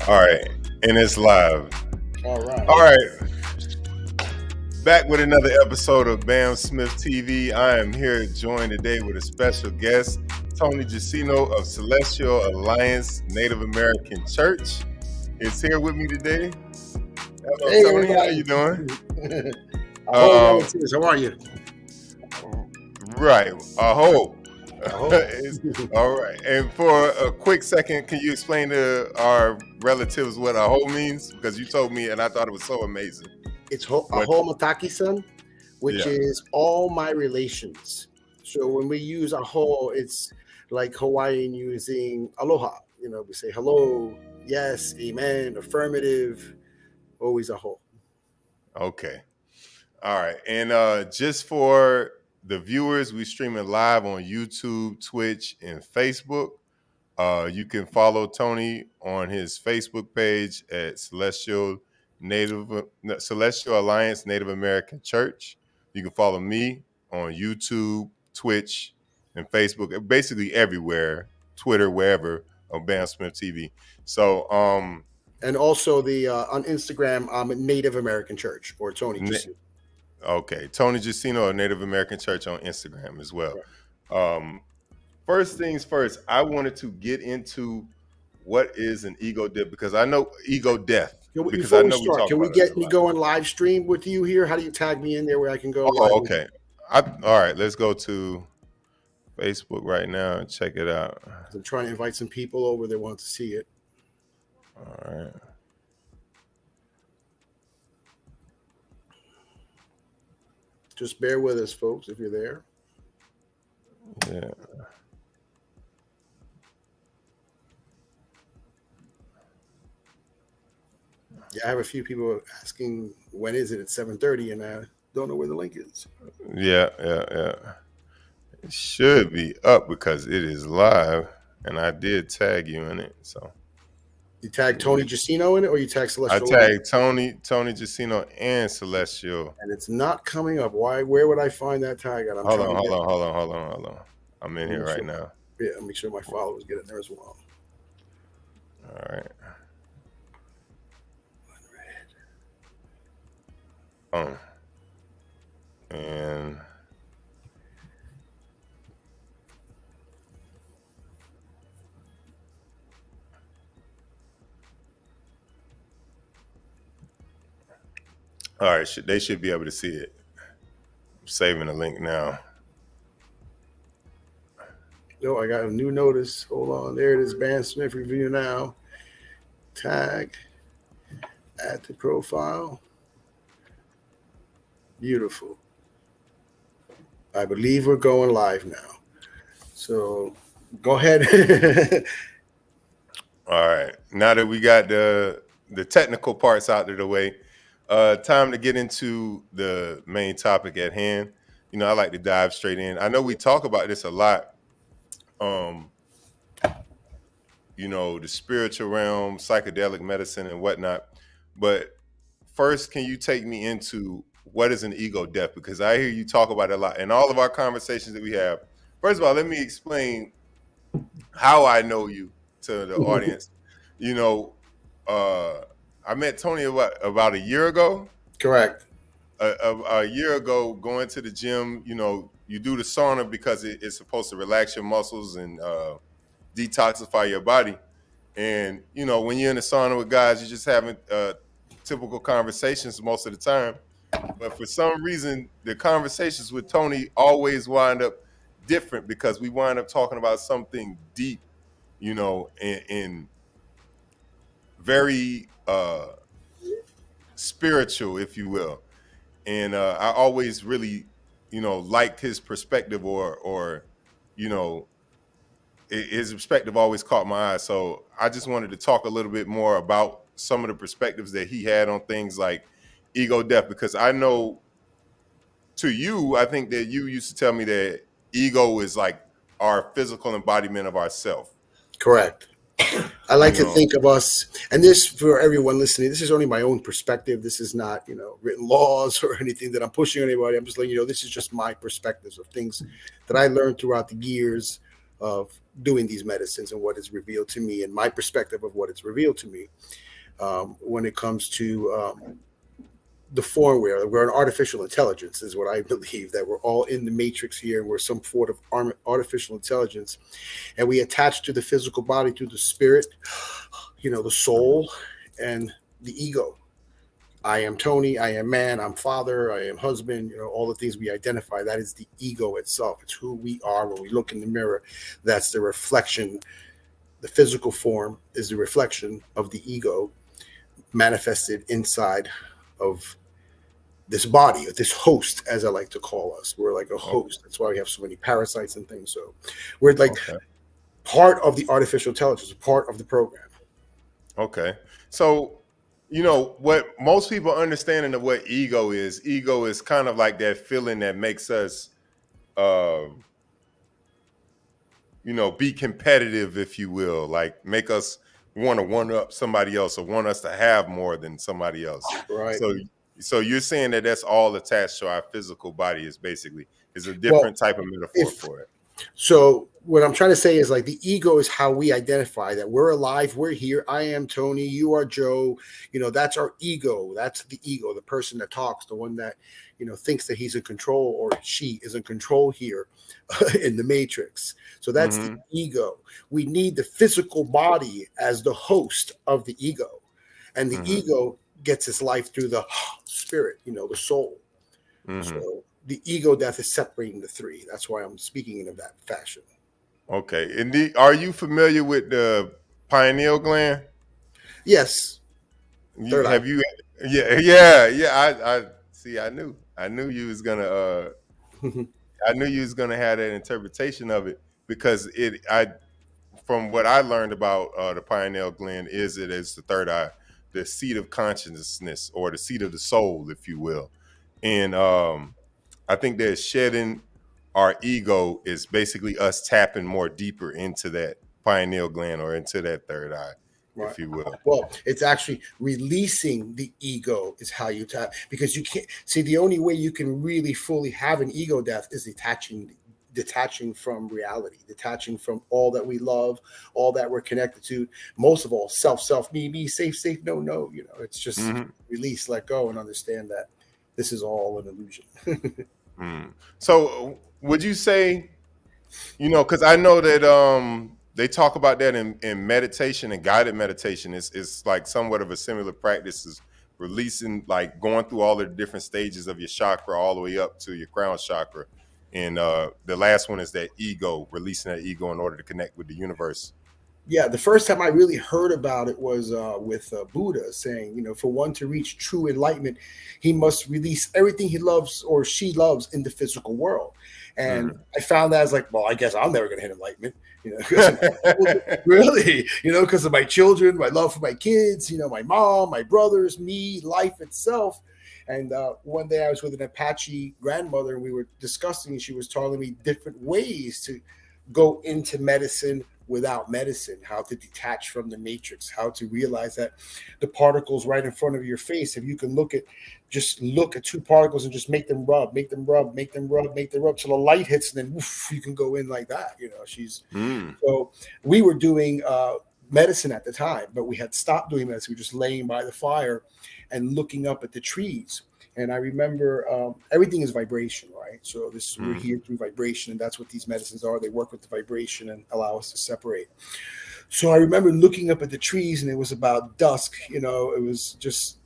All right, and it's live. All right. All right, back with another episode of Bam Smith TV. I am here joined today with a special guest, Tony Jusino of Celestial Alliance Native American Church. Is here with me today. Hello, Hey, Tony. How everybody. you doing? Ahoy, relatives. How are you? Right. I hope. Ahoy. All right. And for a quick second, can you explain to our relatives what aho means? Because you told me, and I thought it was so amazing. It's What- Aho Mataki-san, which Yeah. is all my relations. So when we use Aho, it's like Hawaiian using aloha. You know, we say hello, yes, amen, affirmative, always Aho. Okay. All right. And just for the viewers, we streaming live on YouTube, Twitch, and Facebook. You can follow Tony on his Facebook page at Celestial Alliance Native American Church. You can follow me on YouTube, Twitch, and Facebook, basically everywhere, Twitter, wherever, on Bam Smith TV. So, And also the on Instagram, I'm a Native American Church or Tony. Na- Just okay, Tony Jusino of Native American Church on Instagram as well. First things first, I wanted to get into what is an ego death because I know ego death. Because Before I we know start, can we get me going live stream with you here? How do you tag me in there where I can go? Oh, okay. All right, let's go to Facebook right now and check it out. I'm trying to invite some people over that want to see it. All right. Just bear with us, folks, if you're there. Yeah. Yeah, I have a few people asking when is it at 7:30, and I don't know where the link is. Yeah. It should be up because it is live, and I did tag you in it. So You tag Tony Jusino in it, or you tag I Celestial? tagged Tony Jusino, and Celestial. And it's not coming up. Why? Where would I find that tag at? Hold on. I'm in here right Sure. now. Yeah, make sure my followers get in there as well. All right. And all right, they should be able to see it. I'm saving the link now. No, I got a new notice. Hold on. There it is. Bam Smith review now. Tag. Add to profile. Beautiful. I believe we're going live now. So go ahead. All right. Now that we got the technical parts out of the way, time to get into the main topic at hand. You know, I like to dive straight in. I know we talk about this a lot. You know, the spiritual realm, psychedelic medicine, and whatnot. But first, can you take me into what is an ego death? Because I hear you talk about it a lot in all of our conversations that we have. First of all, let me explain how I know you to the audience. You know, I met Tony about a year ago. Correct. A year ago, going to the gym. You know, you do the sauna because it's supposed to relax your muscles and detoxify your body. And you know, when you're in the sauna with guys, you're just having typical conversations most of the time. But for some reason, the conversations with Tony always wind up different because we wind up talking about something deep, you know, and very spiritual, if you will. And I always really, you know, liked his perspective or you know, his perspective always caught my eye. So I just wanted to talk a little bit more about some of the perspectives that he had on things like ego death, because I know to you, I think that you used to tell me that ego is like our physical embodiment of ourself. Correct. I like to think of us, and this for everyone listening, this is only my own perspective. This is not, you know, written laws or anything that I'm pushing anybody. I'm just letting you know this is just my perspectives of things that I learned throughout the years of doing these medicines and what is revealed to me and my perspective of what is revealed to me when it comes to the form we're an artificial intelligence is what I believe, that we're all in the matrix here and we're some sort of artificial intelligence, and we attach to the physical body through the spirit, the soul and the ego. I am Tony, I am man, I'm father, I am husband, all the things we identify. That is the ego itself. It's who we are when we look in the mirror. That's the reflection. The physical form is the reflection of the ego manifested inside of this body, this host, as I like to call us. We're like a host. That's why we have so many parasites and things. So we're like part of the artificial intelligence, part of the program. Okay. So, what most people understanding of what ego is kind of like that feeling that makes us, be competitive, if you will, like make us want to one up somebody else or want us to have more than somebody else. Right. So you're saying that that's all attached to our physical body is a different type of metaphor for it. So what I'm trying to say is like the ego is how we identify that we're alive, we're here. I am Tony, you are Joe. That's our ego. That's the ego, the person that talks, the one that, thinks that he's in control or she is in control here in the matrix. So that's the ego. We need the physical body as the host of the ego. And the ego gets its life through the spirit, the soul. So the ego death is separating the three. That's why I'm speaking in that fashion. Okay. And are you familiar with the pineal gland? Yes. Have you? Yeah. I see. I knew you was gonna. I knew you was gonna have that interpretation of it because from what I learned about the pineal gland is it is the third eye, the seat of consciousness or the seat of the soul, if you will. And I think that shedding our ego is basically us tapping more deeper into that pineal gland or into that third eye, if you will. Well, it's actually releasing the ego is how you tap, because you can't see, the only way you can really fully have an ego death is detaching from reality, detaching from all that we love, all that we're connected to. Most of all, self, me, safe, no. It's just release, let go, and understand that this is all an illusion. So would you say, because I know that they talk about that in meditation and guided meditation. It's like somewhat of a similar practice is releasing, like going through all the different stages of your chakra all the way up to your crown chakra. And the last one is that ego, releasing that ego in order to connect with the universe. Yeah, the first time I really heard about it was with Buddha saying, for one to reach true enlightenment, he must release everything he loves or she loves in the physical world. And I found that, I was like, well, I guess I'm never going to hit enlightenment, really, because of my children, my love for my kids, my mom, my brothers, me, life itself. And one day I was with an Apache grandmother and we were discussing, and she was telling me different ways to go into medicine without medicine, how to detach from the matrix, how to realize that the particles right in front of your face, if you can look at two particles and just make them rub till the light hits, and then woof, you can go in like that. So we were doing medicine at the time, but we had stopped doing medicine. We were just laying by the fire and looking up at the trees. And I remember everything is vibration, right? So we're here through vibration, and that's what these medicines are. They work with the vibration and allow us to separate. So I remember looking up at the trees, and it was about dusk. It was just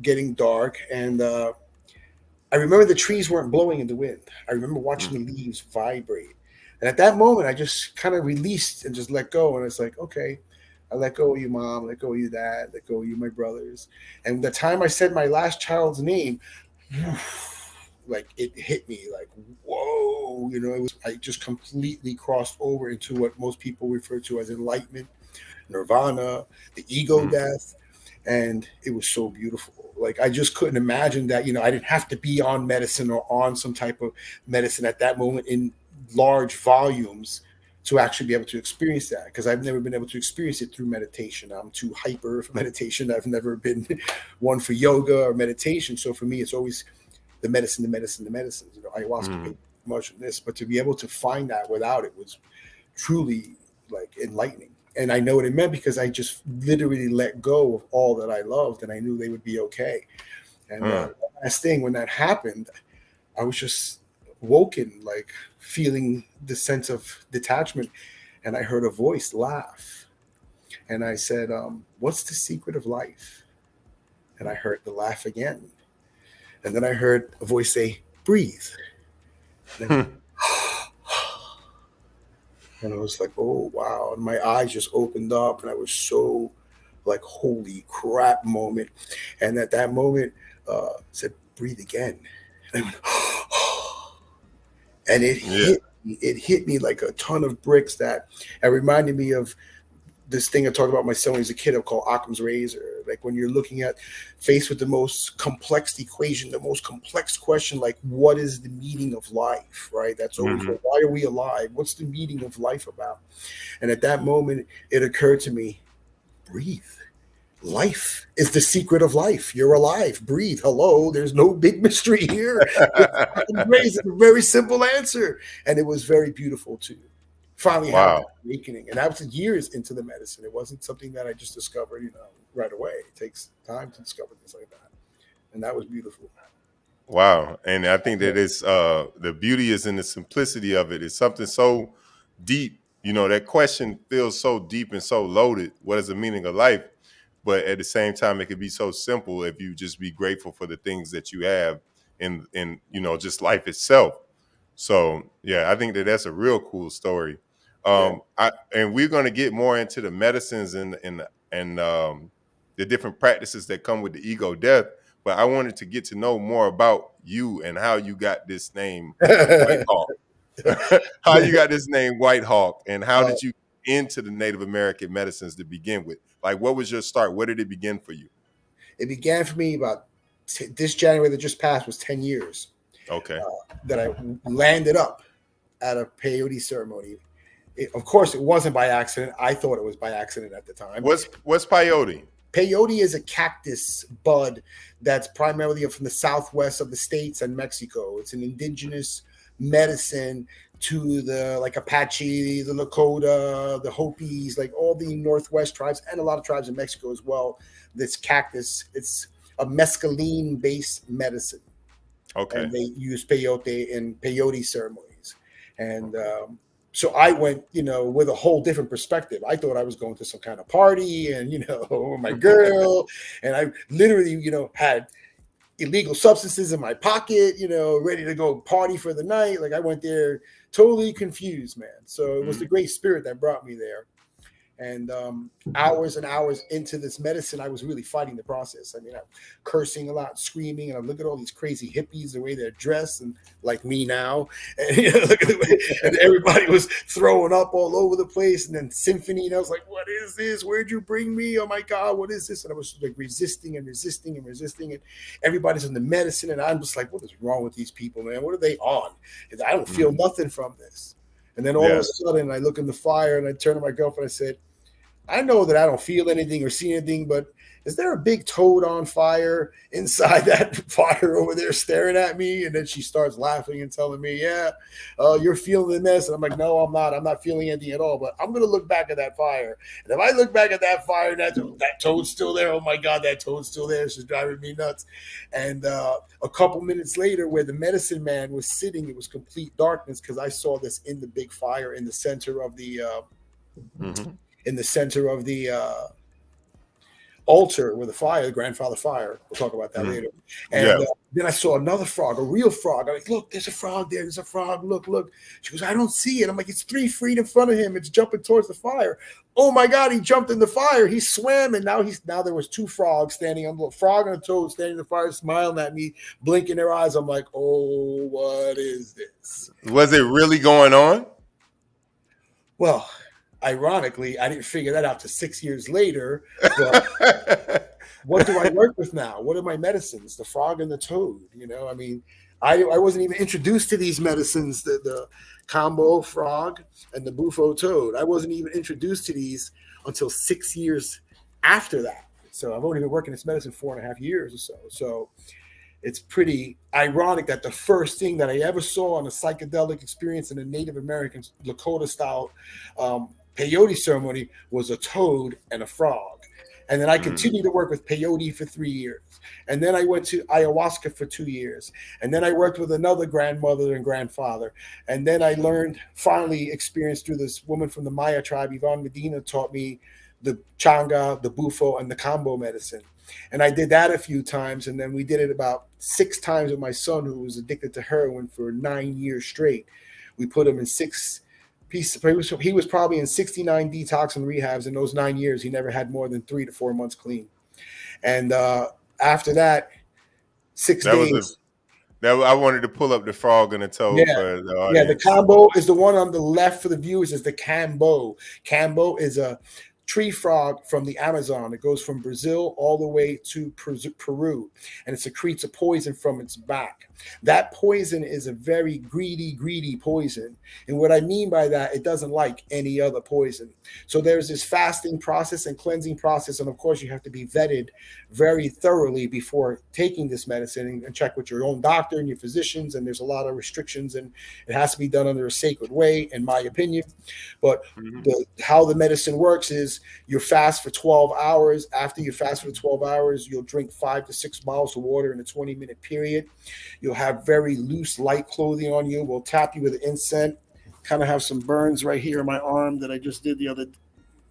getting dark, and I remember the trees weren't blowing in the wind. I remember watching the leaves vibrate, and at that moment, I just kind of released and just let go. And it's like, okay, I let go of you, mom. Let go of you, dad. Let go of you, my brothers. And the time I said my last child's name, like it hit me like, whoa, I just completely crossed over into what most people refer to as enlightenment, nirvana, the ego death. And it was so beautiful. Like, I just couldn't imagine that, I didn't have to be on medicine or on some type of medicine at that moment in large volumes to actually be able to experience that, because I've never been able to experience it through meditation. I'm too hyper for meditation. I've never been one for yoga or meditation. So for me, it's always the medicine, ayahuasca. much in this, but to be able to find that without it was truly like enlightening. And I know what it meant because I just literally let go of all that I loved, and I knew they would be okay. And Mm. last thing, when that happened, I was just woken, like feeling the sense of detachment, and I heard a voice laugh, and I said, "What's the secret of life?" And I heard the laugh again, and then I heard a voice say, "Breathe." And I went, and I was like, "Oh wow!" And my eyes just opened up, and I was so like, "Holy crap!" moment. And at that moment, said, "Breathe again." And I went, and it Yeah. hit me. It hit me like a ton of bricks. That it reminded me of this thing I talked about myself when I was a kid. I call Occam's razor. Like when you're looking at faced with the most complex equation, the most complex question, like what is the meaning of life? Right? That's always Hmm. why are we alive? What's the meaning of life about? And at that moment, it occurred to me: breathe. Life is the secret of life. You're alive. Breathe. Hello. There's no big mystery here. It's a very simple answer. And it was very beautiful to finally have Wow. that awakening. And that was years into the medicine. It wasn't something that I just discovered, right away. It takes time to discover things like that. And that was beautiful. Wow. And I think that it's the beauty is in the simplicity of it. It's something so deep. That question feels so deep and so loaded. What is the meaning of life? But at the same time, it could be so simple if you just be grateful for the things that you have in just life itself. So yeah, I think that that's a real cool story. Yeah. And we're going to get more into the medicines and the different practices that come with the ego death. But I wanted to get to know more about you and how you got this name, White Hawk. How you got this name, White Hawk, and how uh, did you get into the Native American medicines to begin with? Like, what was your start? Where did it begin for you? it began for me about this January that just passed was 10 years Okay. that I landed up at a peyote ceremony. Of course, it wasn't by accident. I thought it was by accident at the time. What's peyote? Peyote is a cactus bud that's primarily from the southwest of the states and Mexico. It's an indigenous medicine to the like Apache, the Lakota, the Hopis, like all the northwest tribes and a lot of tribes in Mexico as well. This cactus, it's a mescaline based medicine, and Okay. they use peyote in peyote ceremonies. And so I went, with a whole different perspective. I thought I was going to some kind of party and, my girl. And I literally, had illegal substances in my pocket, ready to go party for the night. Like I went there totally confused, man. So it was the Mhm. great spirit that brought me there. And hours and hours into this medicine, I was really fighting the process. I mean, I'm cursing a lot, screaming, and I look at all these crazy hippies, the way they're dressed, and like me now, and look at the way, and everybody was throwing up all over the place. And then symphony, and I was like, "What is this? Where'd you bring me? Oh my God, what is this?" And I was like resisting and resisting and resisting, and everybody's on the medicine, and I'm just like, "What is wrong with these people, man? What are they on? I don't feel Mhm. nothing from this." And then all of a Yeah. sudden, I look in the fire and I turn to my girlfriend. I said, I know that I don't feel anything or see anything, but is there a big toad on fire inside that fire over there staring at me? And then she starts laughing and telling me, "Yeah, you're feeling this." And I'm like, "No, I'm not. I'm not feeling anything at all. But I'm going to look back at that fire. And if I look back at that fire and that toad's still there, oh my God, that toad's still there. She's driving me nuts." And a couple minutes later, where the medicine man was sitting, it was complete darkness because I saw this in the big fire in the center of Hmm. the altar with the fire, the grandfather fire. We'll talk about that Hmm. later. And Yeah. then I saw another frog, a real frog. I'm like, "Look, there's a frog there. There's a frog. Look, look." She goes, "I don't see it." I'm like, "It's 3 feet in front of him. It's jumping towards the fire." Oh my God, he jumped in the fire. He swam, and now there was two frogs standing on the frog and a toad standing in the fire, smiling at me, blinking their eyes. I'm like, "Oh, what is this?" Was it really going on? Well, ironically, I didn't figure that out to 6 years later, but what do I work with now? What are my medicines? The frog and the toad. I mean, I wasn't even introduced to these medicines, the combo frog and the bufo toad. I wasn't even introduced to these until 6 years after that. So I've only been working this medicine 4.5 years or so. So it's pretty ironic that the first thing that I ever saw on a psychedelic experience in a Native American Lakota style peyote ceremony was a toad and a frog. And then I Mm. continued to work with peyote for 3 years. And then I went to ayahuasca for 2 years. And then I worked with another grandmother and grandfather. And then I learned, finally experienced through this woman from the Maya tribe, Yvonne Medina, taught me the changa, the bufo, and the combo medicine. And I did that a few times. And then we did it about 6 times with my son, who was addicted to heroin for 9 years straight. We put him in six pieces. He was probably in 69 detox and rehabs. In those 9 years, he never had more than 3 to 4 months clean. And after that, six That was a days. that I wanted to pull up the frog and the toad Yeah. for the Yeah, the audience. combo is the one on the left for the viewers is the cambo. Cambo is a tree frog from the Amazon. It goes from Brazil all the way to Peru, and it secretes a poison from its back. That poison is a very greedy poison. And what I mean by that, it doesn't like any other poison. So there's this fasting process and cleansing process. And of course, you have to be vetted very thoroughly before taking this medicine and check with your own doctor and your physicians. And there's a lot of restrictions, and it has to be done under a sacred way, in my opinion. But Mhm. how the medicine works is you fast for 12 hours. After you fast for 12 hours, you'll drink 5 to 6 bottles of water in a 20-minute period. You'll have very loose, light clothing on you. We'll tap you with incense. Kind of have some burns right here in my arm that I just did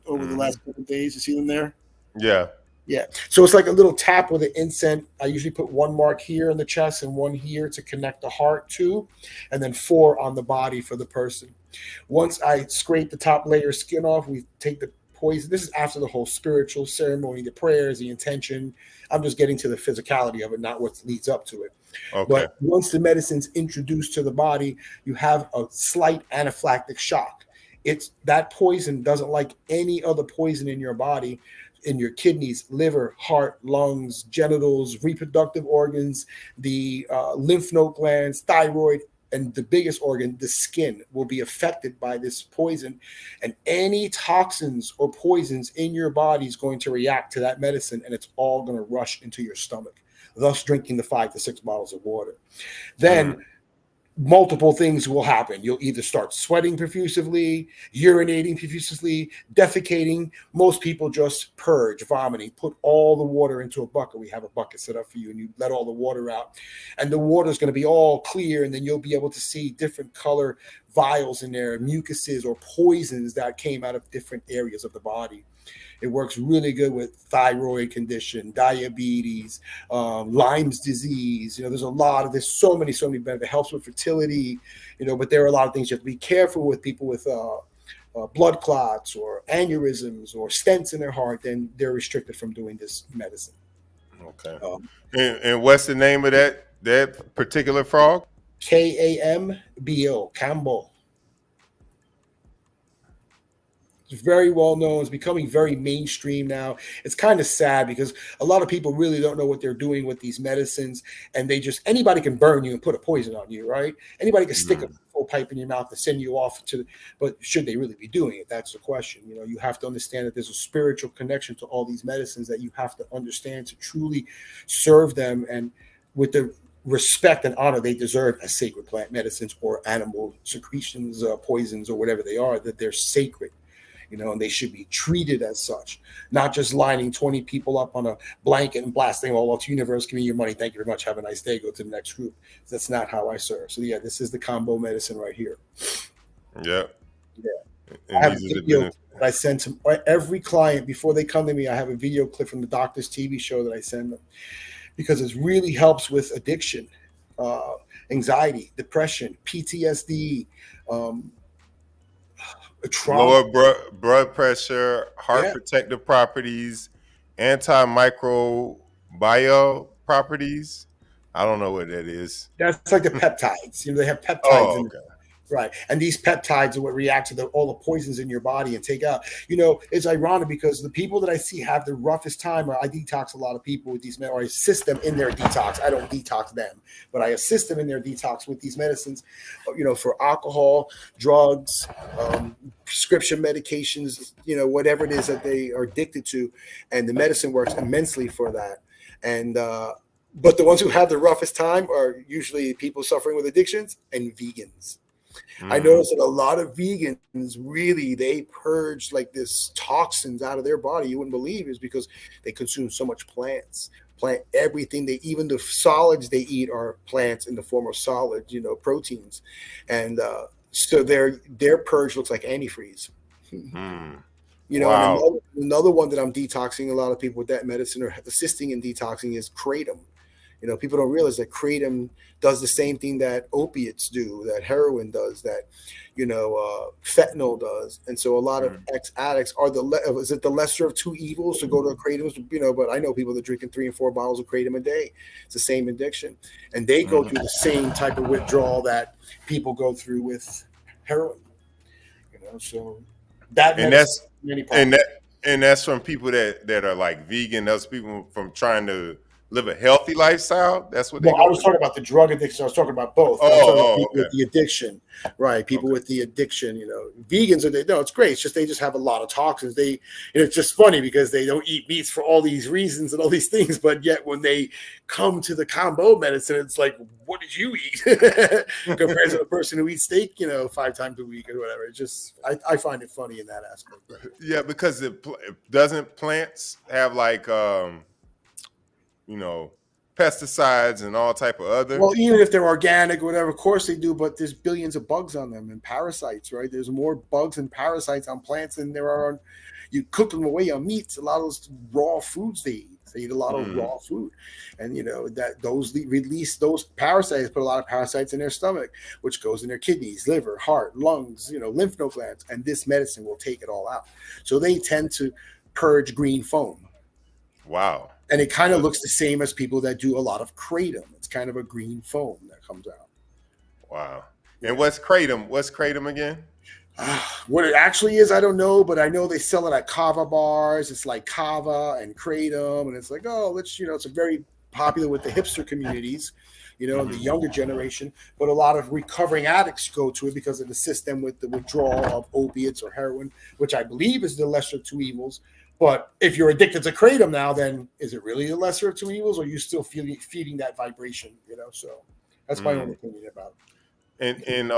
over the Mhm. last couple of days. You see them there? Yeah. Yeah. So it's like a little tap with an incense. I usually put one mark here in the chest and one here to connect the heart to, and then 4 on the body for the person. Once I scrape the top layer of skin off, we take the poison. This is after the whole spiritual ceremony, the prayers, the intention. I'm just getting to the physicality of it, not what leads up to it. Okay. But once the medicine's introduced to the body, you have a slight anaphylactic shock. It's that poison doesn't like any other poison in your body, in your kidneys, liver, heart, lungs, genitals, reproductive organs, the lymph node glands, thyroid, and the biggest organ, the skin, will be affected by this poison. And any toxins or poisons in your body is going to react to that medicine, and it's all going to rush into your stomach, thus drinking the 5 to 6 bottles of water. Then Mm. multiple things will happen. You'll either start sweating profusely, urinating profusely, defecating. Most people just purge, vomiting, put all the water into a bucket. We have a bucket set up for you, and you let all the water out. And the water is going to be all clear, and then you'll be able to see different color vials in there, mucuses or poisons that came out of different areas of the body. It works really good with thyroid condition, diabetes, Lyme's disease. There's so many benefits. It helps with fertility, but there are a lot of things you have to be careful with. People with blood clots or aneurysms or stents in their heart, then they're restricted from doing this medicine. Okay. Um, And what's the name of that particular frog? Kambo, Cambo. It's very well known. It's becoming very mainstream now. It's kind of sad because a lot of people really don't know what they're doing with these medicines, and anybody can burn you and put a poison on you, right? Anybody can stick a Mm. full pipe in your mouth and send you off but should they really be doing it? That's the question. You have to understand that there's a spiritual connection to all these medicines that you have to understand to truly serve them, and with the respect and honor they deserve as sacred plant medicines or animal secretions, poisons, or whatever they are, that they're sacred, and they should be treated as such, not just lining 20 people up on a blanket and blasting all out to universe, give me your money, thank you very much, have a nice day, go to the next group. That's not how I serve. So yeah, this is the combo medicine right here. Yeah. Yeah. I And have a these are the video benefits. that I send to every client before they come to me. I have a video clip from the doctor's TV show that I send them because it really helps with addiction, uh, anxiety, depression, PTSD, um, trauma. Lower blood pressure, heart Yeah. protective properties, antimicrobial properties. I don't know what that is. That's like the peptides. They have peptides Oh, in. okay. Right. And these peptides are what react to all the poisons in your body and take out. It's ironic because the people that I see have the roughest time, or I detox a lot of people with these, or I assist them in their detox. I don't detox them, but I assist them in their detox with these medicines, for alcohol, drugs, prescription medications, whatever it is that they are addicted to. And the medicine works immensely for that. And But the ones who have the roughest time are usually people suffering with addictions and vegans. I Mm, noticed that a lot of vegans really they purge like this toxins out of their body. You wouldn't believe is because they consume so much plants. Plant everything they even the solids they eat are plants in the form of solids, proteins, and so their purge looks like antifreeze. mm. And Wow. another one that I'm detoxing a lot of people with that medicine or assisting in detoxing is kratom. People don't realize that kratom does the same thing that opiates do, that heroin does, that fentanyl does, and so a lot of Mm, ex addicts are is it the lesser of two evils to go to kratom? But I know people that are drinking 3 and 4 bottles of kratom a day. It's the same addiction, and they go mhm. through the same type of withdrawal that people go through with heroin. So that And medicine that's many and pockets. that and that's from people that are like vegan. Those people from trying to live a healthy lifestyle. That's what they Well, I go was through. talking about the drug addiction. I was talking about both, but I'm talking about Oh, people with okay, the addiction, right? People okay. with the addiction. Vegans are no, it's great. It's just they just have a lot of toxins. It's just funny because they don't eat meats for all these reasons and all these things, but yet when they come to the combo medicine, it's like, what did you eat compared to the person who eats steak, 5 times a week or whatever? It just I find it funny in that aspect. Right? Yeah, because doesn't plants have like you know pesticides and all type of other. Well, even if they're organic or whatever, of course they do, but there's billions of bugs on them and parasites, right? There's more bugs and parasites on plants than there are on you cook them away on meats. A lot of those raw foods they eat. They eat a lot of Mm, raw food. And that those release those parasites, put a lot of parasites in their stomach, which goes in their kidneys, liver, heart, lungs, lymph node glands, and this medicine will take it all out. So they tend to purge green foam, wow. and it kind of So looks the same as people that do a lot of kratom. It's kind of a green foam that comes out. wow. And Yeah. What's kratom again? What it actually is, I don't know, but I know they sell it at kava bars. It's like kava and kratom, and it's like, oh, it's a very popular with the hipster communities, and the Hmm. younger generation. But a lot of recovering addicts go to it because it assists them with the withdrawal of opiates or heroin, which I believe is the lesser of two evils. But if you're addicted to kratom now, then is it really the lesser of two evils, or are you still feeding that vibration? So that's my own Mm. opinion about it. And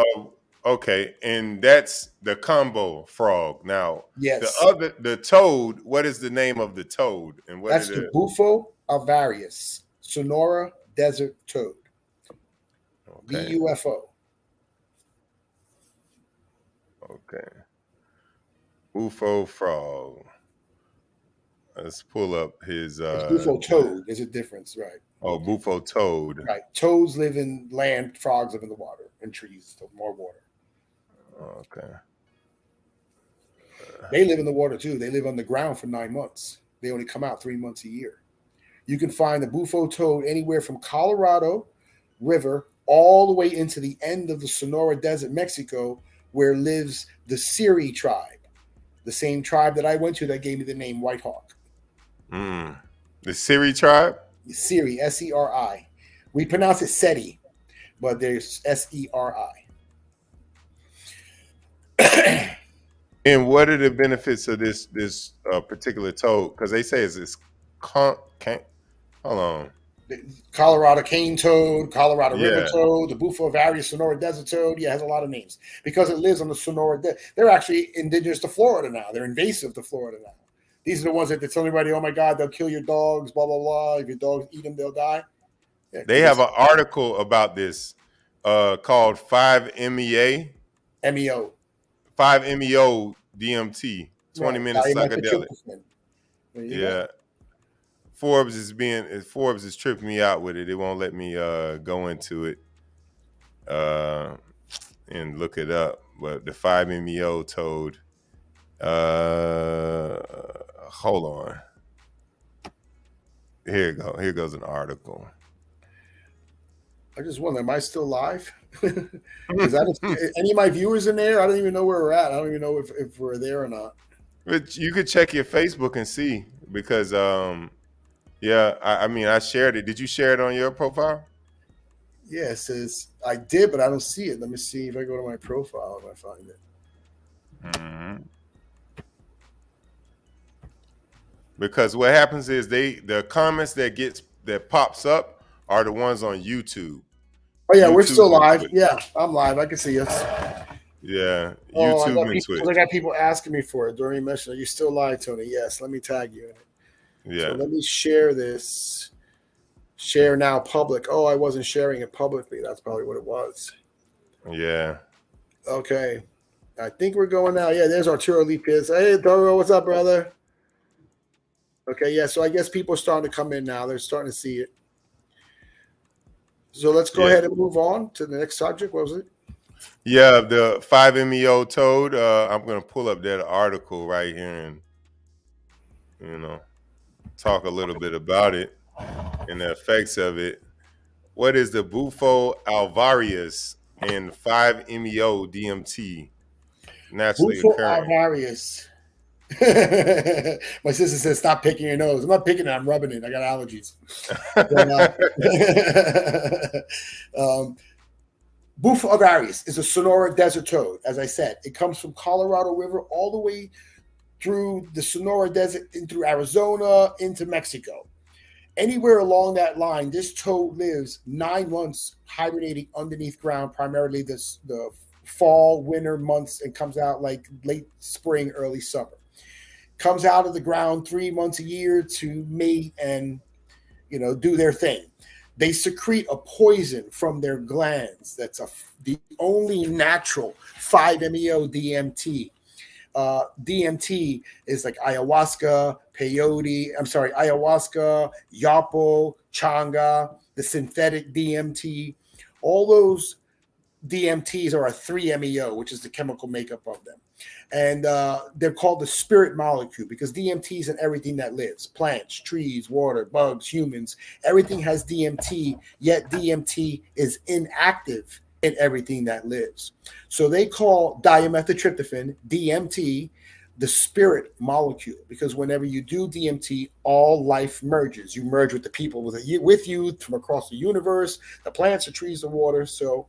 okay, and that's the combo frog. Now Yes. the toad. What is the name of the toad? And what That's did the it? Buffavarius, Sonora desert toad. Okay, BUFO. okay. Bufo frog. Let's pull up his It's Bufo toad. There's a difference, right? Bufo toad. Right. Toads live in land, frogs live in the water and trees, so more water. Okay. They live in the water too. They live on the ground for 9 months. They only come out 3 months a year. You can find the Bufo toad anywhere from Colorado River all the way into the end of the Sonora Desert, Mexico, where lives the Seri tribe, the same tribe that I went to that gave me the name White Hawk. Mm. The Siri tribe. Seri, Seri. We pronounce it SETI, but there's Seri. And what are the benefits of this particular toad? Because they say it's this can't hold on. Colorado cane toad, Colorado river Yeah, toad, the Buffavarius Sonora desert toad. Yeah, it has a lot of names because it lives on the Sonora. They're actually indigenous to Florida now. They're invasive to Florida now. These are the ones that they tell everybody, "Oh my God, they'll kill your dogs." Blah blah blah. If your dogs eat them, they'll die. Yeah, they because have it's an article about this called 5-MEA, MEO. 5-MeO DMT, 20 Right, minutes psychedelic. dimethyltryptophan. There you go. Yeah. Forbes is tripping me out with it. It won't let me go into it uh and look it up. But the 5-MeO toad. Uh hold on. Here you go. Here goes an article. I just wonder, am I still live? Because I don't see any of my viewers in there. I don't even know where we're at. I don't even know if we're there or not. But you could check your Facebook and see because yeah, I mean I shared it. Did you share it on your profile? Yeah, it says I did, but I don't see it. Let me see if I go to my profile if I find it. Hmm. Because what happens is the comments that pops up are the ones on YouTube. Oh yeah, we're YouTube still and live. Twitch. Yeah, I'm live. I can see us. Yeah, Oh, I YouTube got and people. Twitch. I got people asking me for it during mention. Are you still live, Tony? Yes. Let me tag you in it. So Yeah, let me share this. Share now public. Oh, I wasn't sharing it publicly. That's probably what it was. yeah, Okay. I think we're going now. Yeah, there's Arturo Lipez. Hey, Toro, what's up, brother? Okay, yeah. So I guess people are starting to come in now. They're starting to see it. So let's go yeah, ahead and move on to the next subject. What was it? yeah. The 5-MeO toad. I'm gonna pull up that article right here and you know talk a little bit about it and the effects of it. What is the Buffavarius and 5-MeO DMT naturally Bufo occurring? alvarius. My sister says, "Stop picking your nose." I'm not picking it. I'm rubbing it. I got allergies. But, Buffavarius is a Sonora desert toad. As I said, it comes from Colorado River all the way through the Sonora Desert and through Arizona into Mexico. Anywhere along that line, this toad lives 9 months hibernating underneath ground, primarily the fall, winter months, and comes out like late spring, early summer. Comes out of the ground 3 months a year to mate and do their thing. They secrete a poison from their glands. That's the only natural 5-MeO DMT. DMT is like ayahuasca, peyote. I'm sorry, ayahuasca, yapo, changa, the synthetic DMT. All those DMTs are a 3-MeO, which is the chemical makeup of them. And they're called the spirit molecule because DMT is in everything that lives: plants, trees, water, bugs, humans. Everything has DMT, yet DMT is inactive in everything that lives. So they call dimethyltryptophan, DMT, the spirit molecule, because whenever you do DMT, all life merges. You merge with the people with you from across the universe, the plants, the trees, the water. So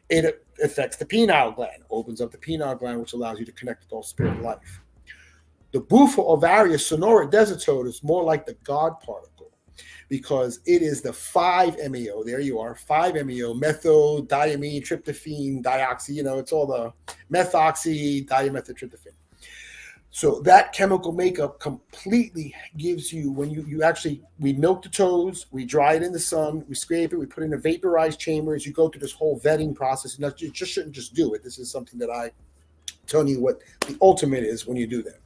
it affects the penile gland, opens up the penile gland, which allows you to connect with all spirit life. The Buffavarius Sonora desert toad is more like the God particle because it is the 5-MeO. There you are, 5-MeO, methyl, diamine, tryptophan, dioxy. It's all the methoxy, dimethyltryptophan. So that chemical makeup completely gives you, when you actually, we milk the toes, we dry it in the sun, we scrape it, we put it in a vaporized chamber. As you go through this whole vetting process, and you just shouldn't just do it. This is something that I tell you what the ultimate is when you do that.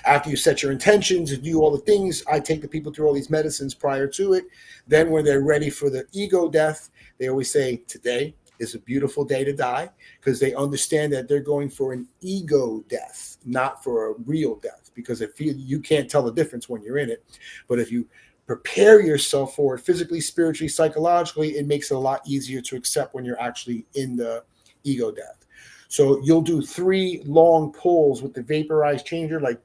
After you set your intentions and do all the things, I take the people through all these medicines prior to it. Then when they're ready for the ego death, they always say, today is a beautiful day to die, because they understand that they're going for an ego death, not for a real death, because if you can't tell the difference when you're in it. But if you prepare yourself for it physically, spiritually, psychologically, it makes it a lot easier to accept when you're actually in the ego death. So you'll do 3 long pulls with the vaporized changer, like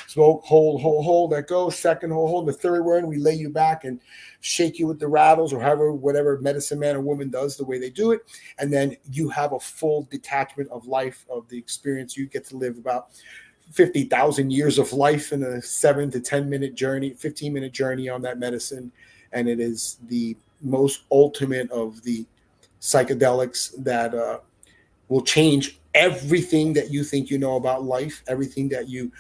smoke, hold, let go, second, hold. The third one, we lay you back and shake you with the rattles, or whatever medicine man or woman does, the way they do it. And then you have a full detachment of life, of the experience. You get to live about 50,000 years of life in a 7 to 10 minute journey, 15-minute journey on that medicine. And it is the most ultimate of the psychedelics that will change everything that you think you know about life, everything that you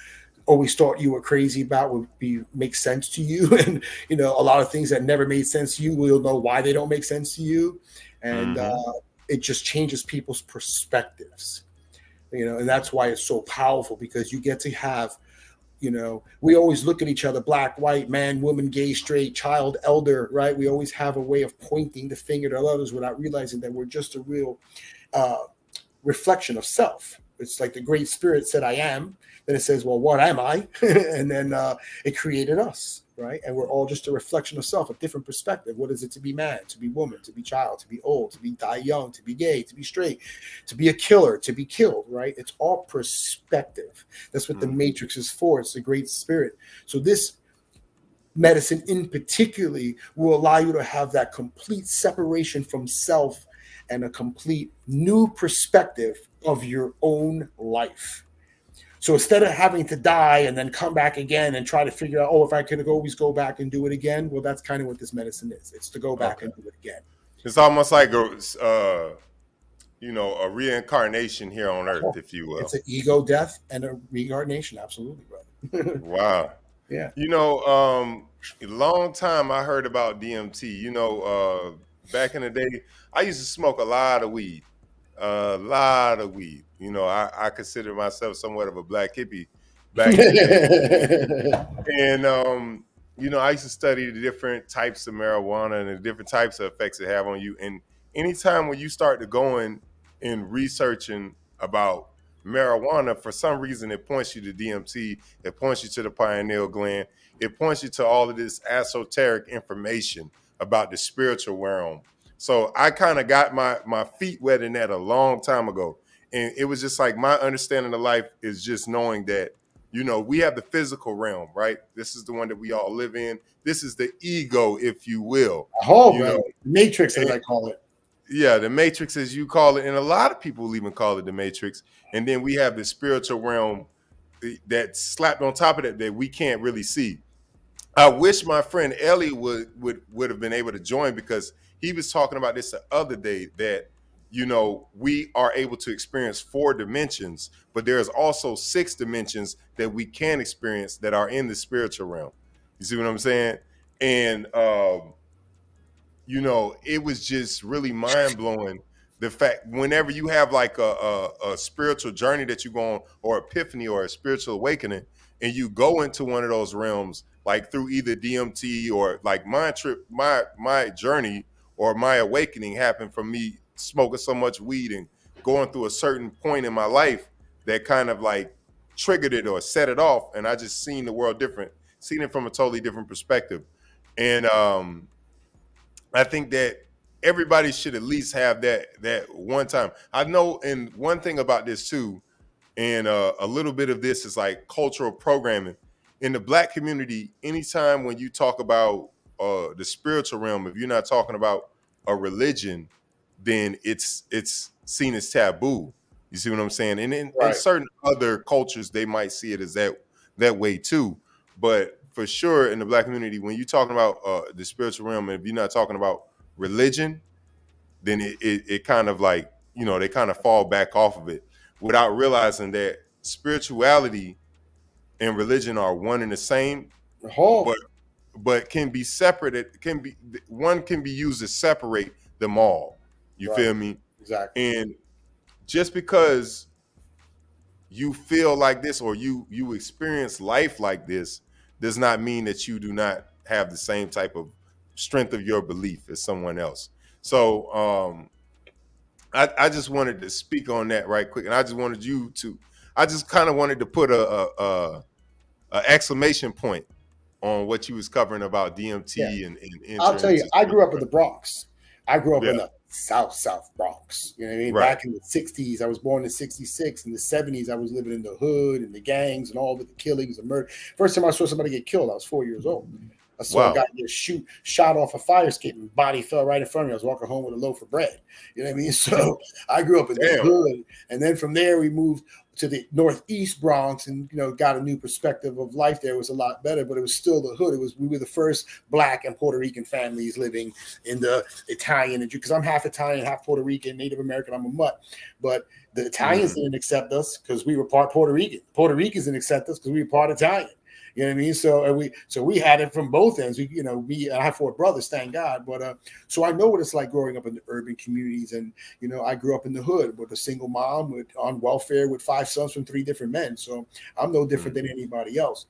always thought you were crazy about will make sense to you. And a lot of things that never made sense to you, will know why they don't make sense to you. And Mm-hmm. it just changes people's perspectives, and that's why it's so powerful, because you get to have, we always look at each other, black, white, man, woman, gay, straight, child, elder, right? We always have a way of pointing the finger to others without realizing that we're just a real reflection of self. It's like the Great Spirit said, I am. Then it says, well, what am I? And then it created us, right? And we're all just a reflection of self, a different perspective. What is it to be man, to be woman, to be child, to be old, to die young, to be gay, to be straight, to be a killer, to be killed, right? It's all perspective. That's what the Matrix is for. It's the Great Spirit. So this medicine in particularly will allow you to have that complete separation from self and a complete new perspective of your own life. So instead of having to die and then come back again and try to figure out, oh, if I could always go back and do it again, well, that's kind of what this medicine is. It's to go back Okay. and do it again. It's almost like a reincarnation here on Earth, if you It's will. an ego death and a reincarnation. Absolutely, brother. Wow. Yeah. A long time I heard about DMT. Back in the day, I used to smoke a lot of weed. A lot of weed. I consider myself somewhat of a black hippie back in the day. And I used to study the different types of marijuana and the different types of effects it have on you. And anytime when you start to going and researching about marijuana, for some reason it points you to DMT, it points you to the pineal gland, it points you to all of this esoteric information about the spiritual realm. So I kind of got my feet wet in that a long time ago. And it was just like my understanding of life is just knowing that we have the physical realm, right? This is the one that we all live in. This is the ego, if you will. Oh, brother. Matrix, as I call it. Yeah, the matrix, as you call it. And a lot of people even call it the matrix. And then we have the spiritual realm that's slapped on top of that we can't really see. I wish my friend Ellie would have been able to join, because he was talking about this the other day, that we are able to experience 4 dimensions, but there's also 6 dimensions that we can experience that are in the spiritual realm. You see what I'm saying? And it was just really mind blowing, the fact whenever you have like a spiritual journey that you go on, or epiphany or a spiritual awakening, and you go into one of those realms, like through either DMT or like my journey or my awakening happened from me smoking so much weed and going through a certain point in my life that kind of like triggered it or set it off. And I just seen the world different, seen it from a totally different perspective. And I think that everybody should at least have that one time. I know, and one thing about this too, and a little bit of this is like cultural programming in the Black community. Anytime when you talk about the spiritual realm, if you're not talking about a religion, then it's seen as taboo. You see what I'm saying? And in certain other cultures, they might see it as that way too. But for sure, in the Black community, when you're talking about the spiritual realm, and if you're not talking about religion, then it kind of like, they kind of fall back off of it, without realizing that spirituality and religion are one and the same, but can be separated. One can be used to separate them all. You feel me? Exactly. And just because you feel like this, or you experience life like this, does not mean that you do not have the same type of strength of your belief as someone else. So I just wanted to speak on that right quick, and I just wanted you to. I just kind of wanted to put a exclamation point on what you was covering about DMT and I'll tell you, I grew up in the Bronx. I grew up in the South Bronx. You know what I mean? Right. Back in the 60s, I was born in 66. In the 70s, I was living in the hood and the gangs and all the killings and murder. First time I saw somebody get killed, I was 4 years old. I saw a guy get shot off a fire escape, and body fell right in front of me. I was walking home with a loaf of bread. You know what I mean? So I grew up in the hood. And then from there, we moved to the Northeast Bronx and, got a new perspective of life there. It was a lot better, but it was still the hood. We were the first Black and Puerto Rican families living in the Italian, because I'm half Italian, half Puerto Rican, Native American. I'm a mutt. But the Italians didn't accept us because we were part Puerto Rican. Puerto Ricans didn't accept us because we were part Italian. You know what I mean? So we had it from both ends. I have 4 brothers, thank God. But so I know what it's like growing up in the urban communities. And I grew up in the hood with a single mom on welfare with 5 sons from 3 different men. So I'm no different than anybody else.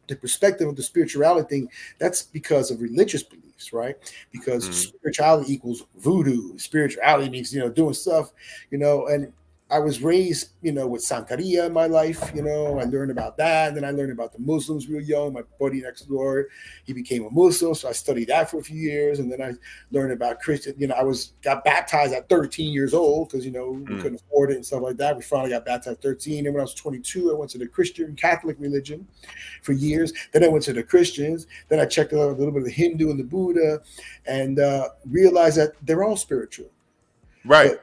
The perspective of the spirituality thing, that's because of religious beliefs, right? Because spirituality equals voodoo. Spirituality means doing stuff, and I was raised, with Santeria in my life. I learned about that. And then I learned about the Muslims real young. My buddy next door, he became a Muslim. So I studied that for a few years. And then I learned about Christian. I got baptized at 13 years old because, we couldn't afford it and stuff like that. We finally got baptized at 13. And when I was 22, I went to the Christian Catholic religion for years. Then I went to the Christians. Then I checked out a little bit of the Hindu and the Buddha, and realized that they're all spiritual. Right.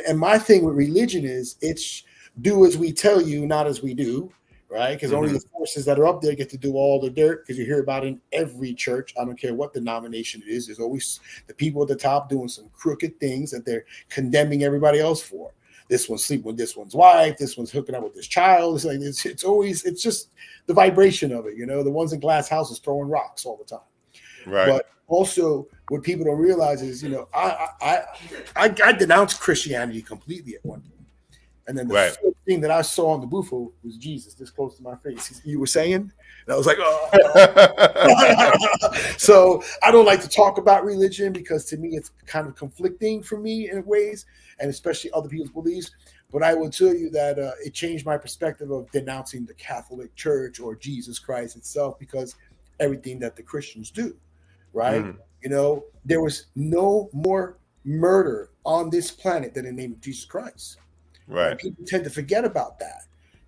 And my thing with religion is it's do as we tell you, not as we do, right? Because only the forces that are up there get to do all the dirt. Because you hear about it in every church. I don't care what denomination it is. There's always the people at the top doing some crooked things that they're condemning everybody else for. This one's sleeping with this one's wife. This one's hooking up with this child. It's like it's always just the vibration of it. You know, the ones in glass houses throwing rocks all the time. Right. But also, what people don't realize is, you know, I denounced Christianity completely at one point. And then the first thing that I saw on the buffo was Jesus this close to my face. You were saying? And I was like, oh. So I don't like to talk about religion because to me it's kind of conflicting for me in ways, and especially other people's beliefs. But I will tell you that it changed my perspective of denouncing the Catholic Church or Jesus Christ itself, because everything that the Christians do, right? You know, there was no more murder on this planet than in the name of Jesus Christ. Right. And people tend to forget about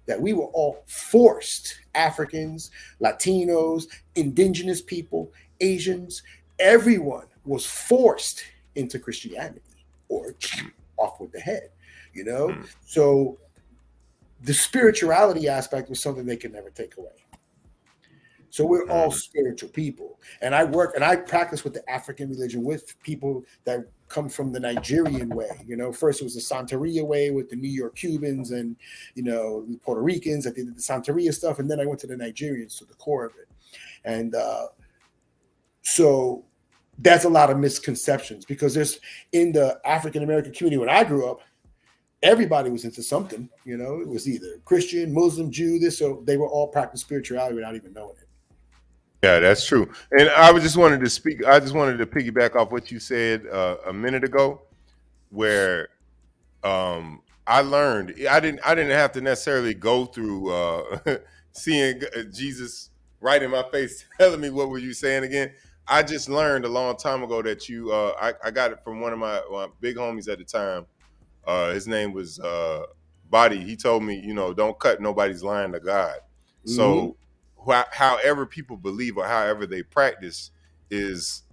that we were all forced, Africans, Latinos, indigenous people, Asians, everyone was forced into Christianity or off with the head, you know? So the spirituality aspect was something they could never take away. So we're all spiritual people. And I practice with the African religion with people that come from the Nigerian way. You know, first it was the Santeria way with the New York Cubans and, you know, the Puerto Ricans that did the Santeria stuff. And then I went to the Nigerians, to the core of it. And so that's a lot of misconceptions, because there's in the African American community when I grew up, everybody was into something. You know, it was either Christian, Muslim, Jew, this, so they were all practicing spirituality without even knowing it. Yeah, that's true. And I just wanted to piggyback off what you said a minute ago, where I learned I didn't have to necessarily go through seeing Jesus right in my face telling me what were you saying again. I just learned a long time ago that I got it from one of my big homies at the time. His name was Body. He told me, you know, don't cut nobody's line to God. So however people believe or however they practice is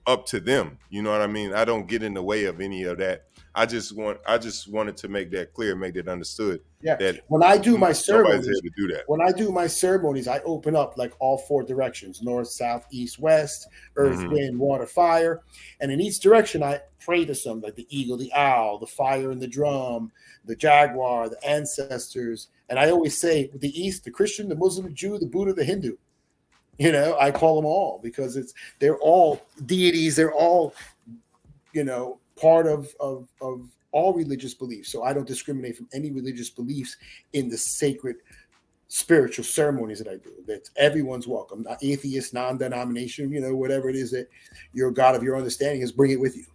up to them. You know what I mean? I don't get in the way of any of that. I just wanted to make that clear, make that understood. Yeah. That when I do my ceremonies, to do that. When I do my ceremonies, I open up like all four directions: north, south, east, west, earth, wind, water, fire. And in each direction, I pray to some, like the eagle, the owl, the fire and the drum, the jaguar, the ancestors. And I always say with the East, the Christian, the Muslim, the Jew, the Buddha, the Hindu. You know, I call them all because they're all deities. They're all, you know, part of all religious beliefs. So I don't discriminate from any religious beliefs in the sacred spiritual ceremonies that I do. That everyone's welcome. Not atheist, non-denomination, you know, whatever it is that your God of your understanding is, bring it with you.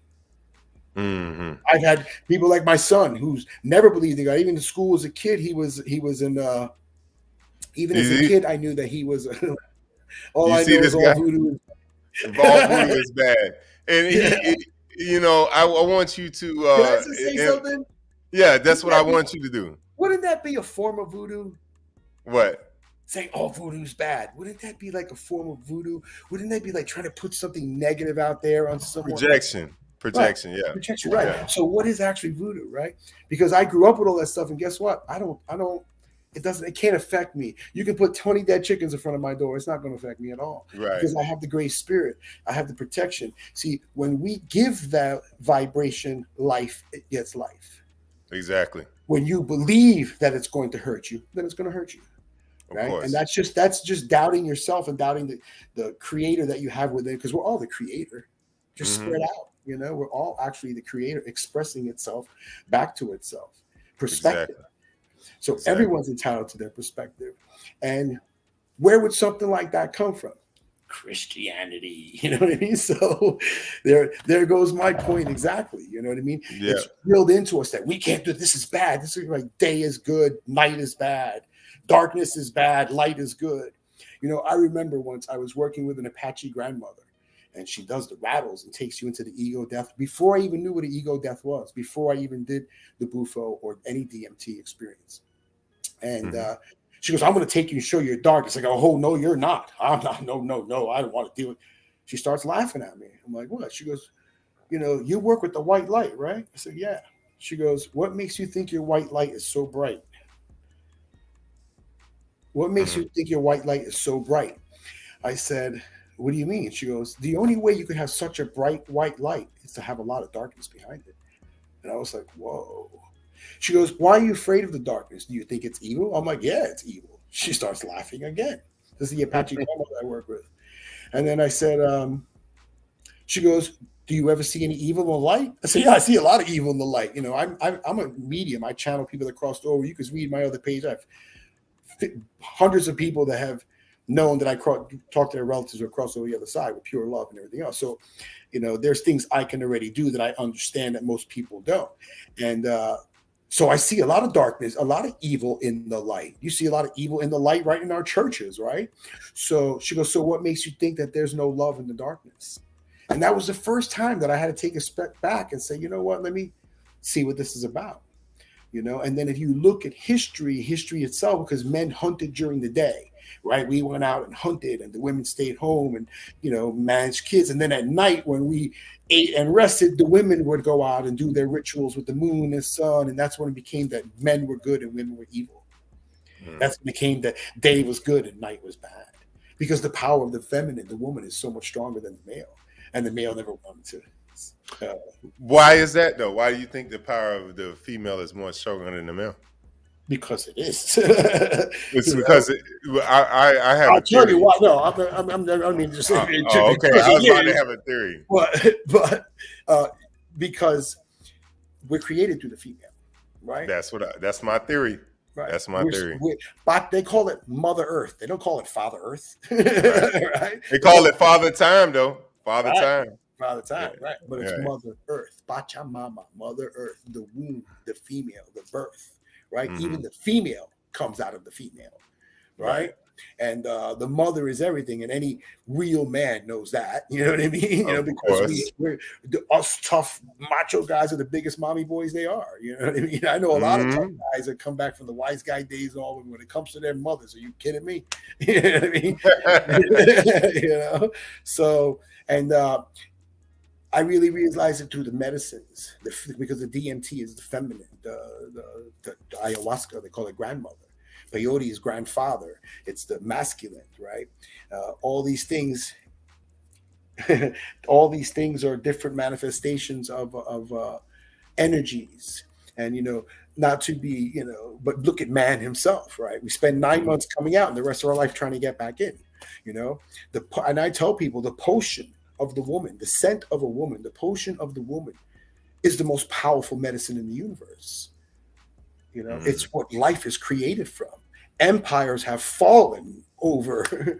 I've had people like my son who's never believed in God. Even in school as a kid, he was in even as a kid, I knew that he was all I know is all voodoo. All voodoo is bad. And you know, I want you to Can I just say something? Yeah, that's what I want you to do. Wouldn't that be a form of voodoo? What? Saying all voodoo's bad. Wouldn't that be like a form of voodoo? Wouldn't that be like trying to put something negative out there on someone? Projection, right. Yeah. Projection, right. Yeah. So what is actually voodoo, right? Because I grew up with all that stuff, and guess what? It can't affect me. You can put 20 dead chickens in front of my door. It's not going to affect me at all. Right. Because I have the great spirit. I have the protection. See, when we give that vibration life, it gets life. Exactly. When you believe that it's going to hurt you, then it's going to hurt you. Right. And that's just doubting yourself and doubting the creator that you have within, because we're all the creator, just spread out. You know, we're all actually the creator expressing itself back to itself. Perspective. Exactly. So everyone's entitled to their perspective. And where would something like that come from? Christianity. You know what I mean? So there goes my point exactly. You know what I mean? Yeah. It's drilled into us that we can't do this. Is bad. This is like day is good, night is bad, darkness is bad, light is good. You know, I remember once I was working with an Apache grandmother, and she does the rattles and takes you into the ego death before I even knew what an ego death was, before I even did the Bufo or any DMT experience. And she goes, I'm going to take you and show you your darkness. I go, oh, no, you're not. I'm not. No. I don't want to do it. She starts laughing at me. I'm like, what? She goes, you know, you work with the white light, right? I said, yeah. She goes, "What makes you think your white light is so bright? What makes Hmm. you think your white light is so bright?" I said, "What do you mean?" She goes, "The only way you can have such a bright white light is to have a lot of darkness behind it." And I was like, "Whoa." She goes, "Why are you afraid of the darkness? Do you think it's evil?" I'm like, "Yeah, it's evil." She starts laughing again. This is the Apache grandmother I work with. And then I said, she goes, "Do you ever see any evil in the light?" I said, "Yeah, I see a lot of evil in the light. You know, I'm a medium. I channel people that crossed over. You can read my other page. I have hundreds of people that have known that I talk to their relatives or cross over the other side with pure love and everything else. So, you know, there's things I can already do that I understand that most people don't. And so I see a lot of darkness, a lot of evil in the light. You see a lot of evil in the light right in our churches, right? So she goes, "So what makes you think that there's no love in the darkness?" And that was the first time that I had to take a step back and say, you know what, let me see what this is about. You know, and then if you look at history itself, because men hunted during the day, right? We went out and hunted, and the women stayed home and, you know, managed kids. And then at night, when we ate and rested, the women would go out and do their rituals with the moon and sun. And that's when it became that men were good and women were evil. Hmm. That's when it became that day was good and night was bad. Because the power of the feminine, the woman, is so much stronger than the male. And the male never wanted to. Why is that though? Why do you think the power of the female is more stronger than the male? Because it is. It's You know, because I have a I'll tell you theory. why. No, I mean just Oh, okay. because I it was about to is, have a theory. but uh, because we're created through the female, right? That's my theory. Right. That's my theory. But they call it Mother Earth. They don't call it Father Earth, Right. right? They They call call it Father Time though. Father right. Time. Father Yeah. time, right? But it's Right. Mother Earth, Pachamama, Mother Earth, the womb, the female, the birth, right? Hmm. Even the female comes out of the female, right? Right. And the mother is everything, and any real man knows that. You know what I mean? You know, Of because course. us tough macho guys are the biggest mommy boys they are. You know what I mean? I know a lot of tough Hmm. guys that come back from the wise guy days and all. When it comes to their mothers, are you kidding me? You know what I mean? You know, so and I really realized it through the medicines, because the DMT is the feminine, the ayahuasca, they call it grandmother. Peyote is grandfather. It's the masculine, right? All these things, all these things are different manifestations of energies, and you know, not to be, you know, but look at man himself, right? We spend 9 months coming out, and the rest of our life trying to get back in. You know, and I tell people the potion of the woman, the scent of a woman, the potion of the woman is the most powerful medicine in the universe. You know, it's Hmm. what life is created from. Empires have fallen over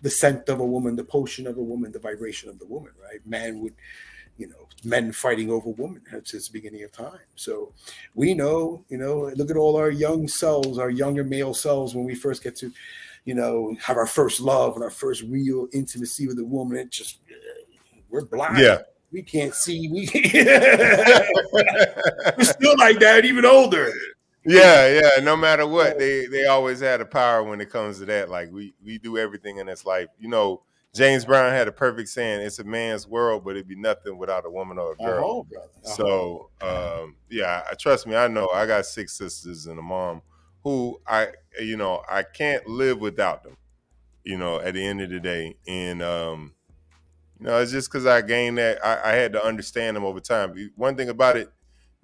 the scent of a woman, the potion of a woman, the vibration of the woman, right? Man would, you know, men fighting over women since the beginning of time. So we know, you know, look at all our young cells, our younger male cells when we first get to, you know, have our first love and our first real intimacy with a woman. It just, we're blind. Yeah. We can't see. We're still like that, even older. Yeah, yeah. No matter what, they always had a power when it comes to that. Like we do everything in this life. You know, James Brown had a perfect saying, "It's a man's world, but it'd be nothing without a woman or a girl." Uh-huh, brother. Uh-huh. So yeah, trust me, I know. I got 6 sisters and a mom who I can't live without them. You know, at the end of the day, and it's just because I gained that. I had to understand them over time. One thing about it,